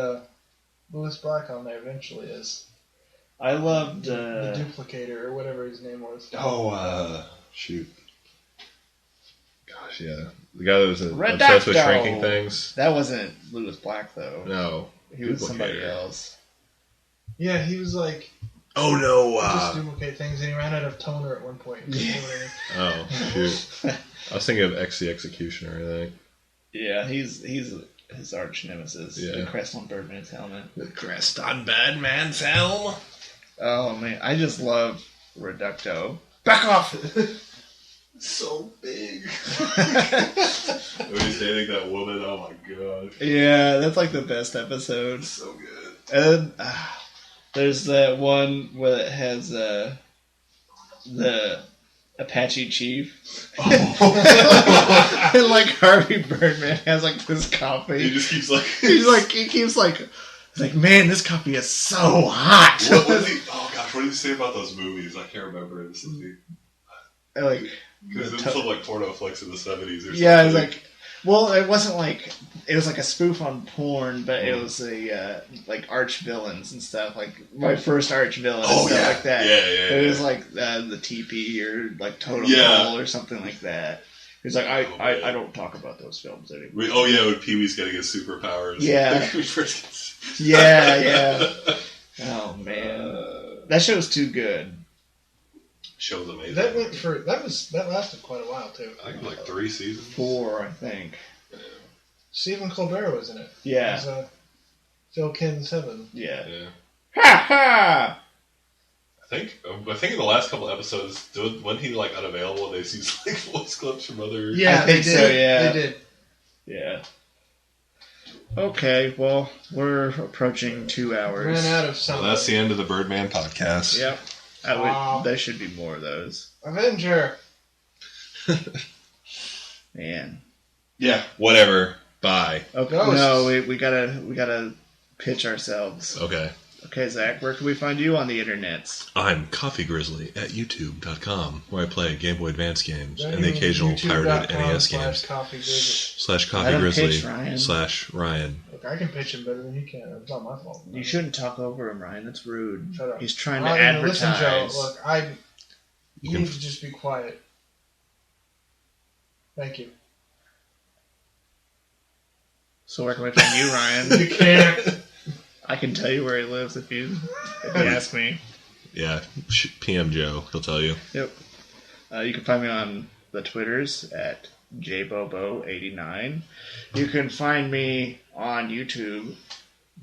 Louis Black on there eventually as I loved. the duplicator or whatever his name was. Oh, shoot. Gosh, yeah. The guy that was Redacto. obsessed with shrinking things. That wasn't Louis Black though. No. He was somebody Duplicator. else. Yeah, he was like Oh, no. just duplicate things, and he ran out of toner at one point. Oh, shoot. I was thinking of X the Executioner, I think. Yeah, he's his arch nemesis. Yeah. The crest on Birdman's helmet. The crest on Batman's helm. Oh man, I just love Reducto. Back off! So big. When he's dating that woman, oh my god. Yeah, that's like the best episode. So good. And there's that one where it has the Apache chief. Oh. And like Harvey Birdman has like this coffee. He just keeps like... He keeps like, man, this coffee is so hot. What was he... Oh gosh, what did he say about those movies? I can't remember. This is the... Like, Because it was some like porno flicks in the 70s or something. yeah, it was like, well, it wasn't like, it was like a spoof on porn, but it was a, like, arch villains and stuff, like, my first arch villain and stuff like that. Yeah. It was like, the TP or, like, Totem Pole or something like that. He's like, I don't talk about those films anymore. Oh, yeah, when Pee-wee's getting his superpowers. Yeah. Yeah. Oh, man. That show's too good. Show's amazing. That lasted quite a while too. I think like 3 seasons. 4, I think. Yeah. Stephen Colbert was in it. Yeah. It was, Phil Kin 7. Yeah. Ha ha! I think in the last couple episodes, when he like unavailable, they see like voice clips from other. Yeah, I think they did. so, yeah. They did. Yeah. Okay, well, we're approaching 2 hours. Ran out of Well, something. that's the end of the Birdman podcast. Yep. There should be more of those. Avenger. Man. Yeah. Whatever. Bye. Okay. Ghosts. No, we gotta pitch ourselves. Okay. Okay, Zach, where can we find you on the internets? I'm CoffeeGrizzly at YouTube.com, where I play Game Boy Advance games That and the means occasional pirated NES youtube.com/CoffeeGrizzly. games. Let him pitch, /CoffeeGrizzly Ryan. /Ryan. Look, I can pitch him better than you can. It's not my fault. You shouldn't talk over him, Ryan. That's rude. Shut up. He's trying to Ryan, advertise. Listen, Joe. Look, You you can need to just be quiet. Thank you. So where can we find you, Ryan? You can't. I can tell you where he lives if you ask me. Yeah, PM Joe, he'll tell you. Yep. You can find me on the Twitters at jbobo89. You can find me on YouTube,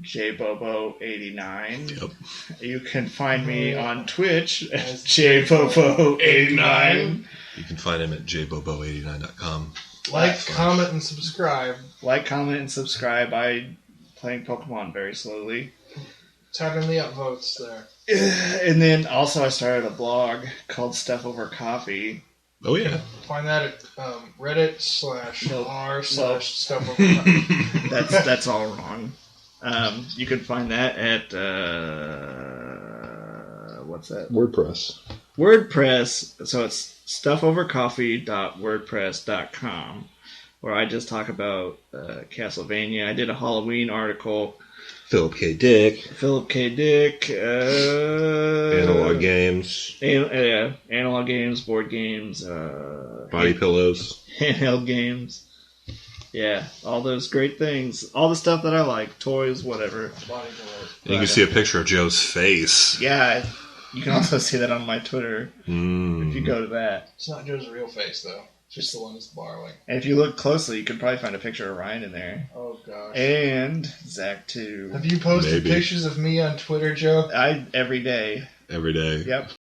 jbobo89. Yep. You can find me on Twitch at jbobo89. You can find him at jbobo89.com. Like, comment, and subscribe. Like, comment, and subscribe. I'm playing Pokemon very slowly. Tugging the upvotes there. And then also I started a blog called Stuff Over Coffee. Oh, yeah. Find that at Reddit/r/stuff. That's all wrong. You can find that at what's that? WordPress. So it's stuffovercoffee.wordpress.com, where I just talk about Castlevania. I did a Halloween article. Philip K. Dick. Analog games. Analog games, board games. Body pillows. Handheld games. Yeah, all those great things. All the stuff that I like. Toys, whatever. And you can see a picture of Joe's face. Yeah, you can also see that on my Twitter if you go to that. It's not Joe's real face, though. It's just the one that's borrowing. And if you look closely, you could probably find a picture of Ryan in there. Oh, gosh. And Zack, too. Have you posted Maybe. pictures of me on Twitter, Joe? Every day. Every day. Yep.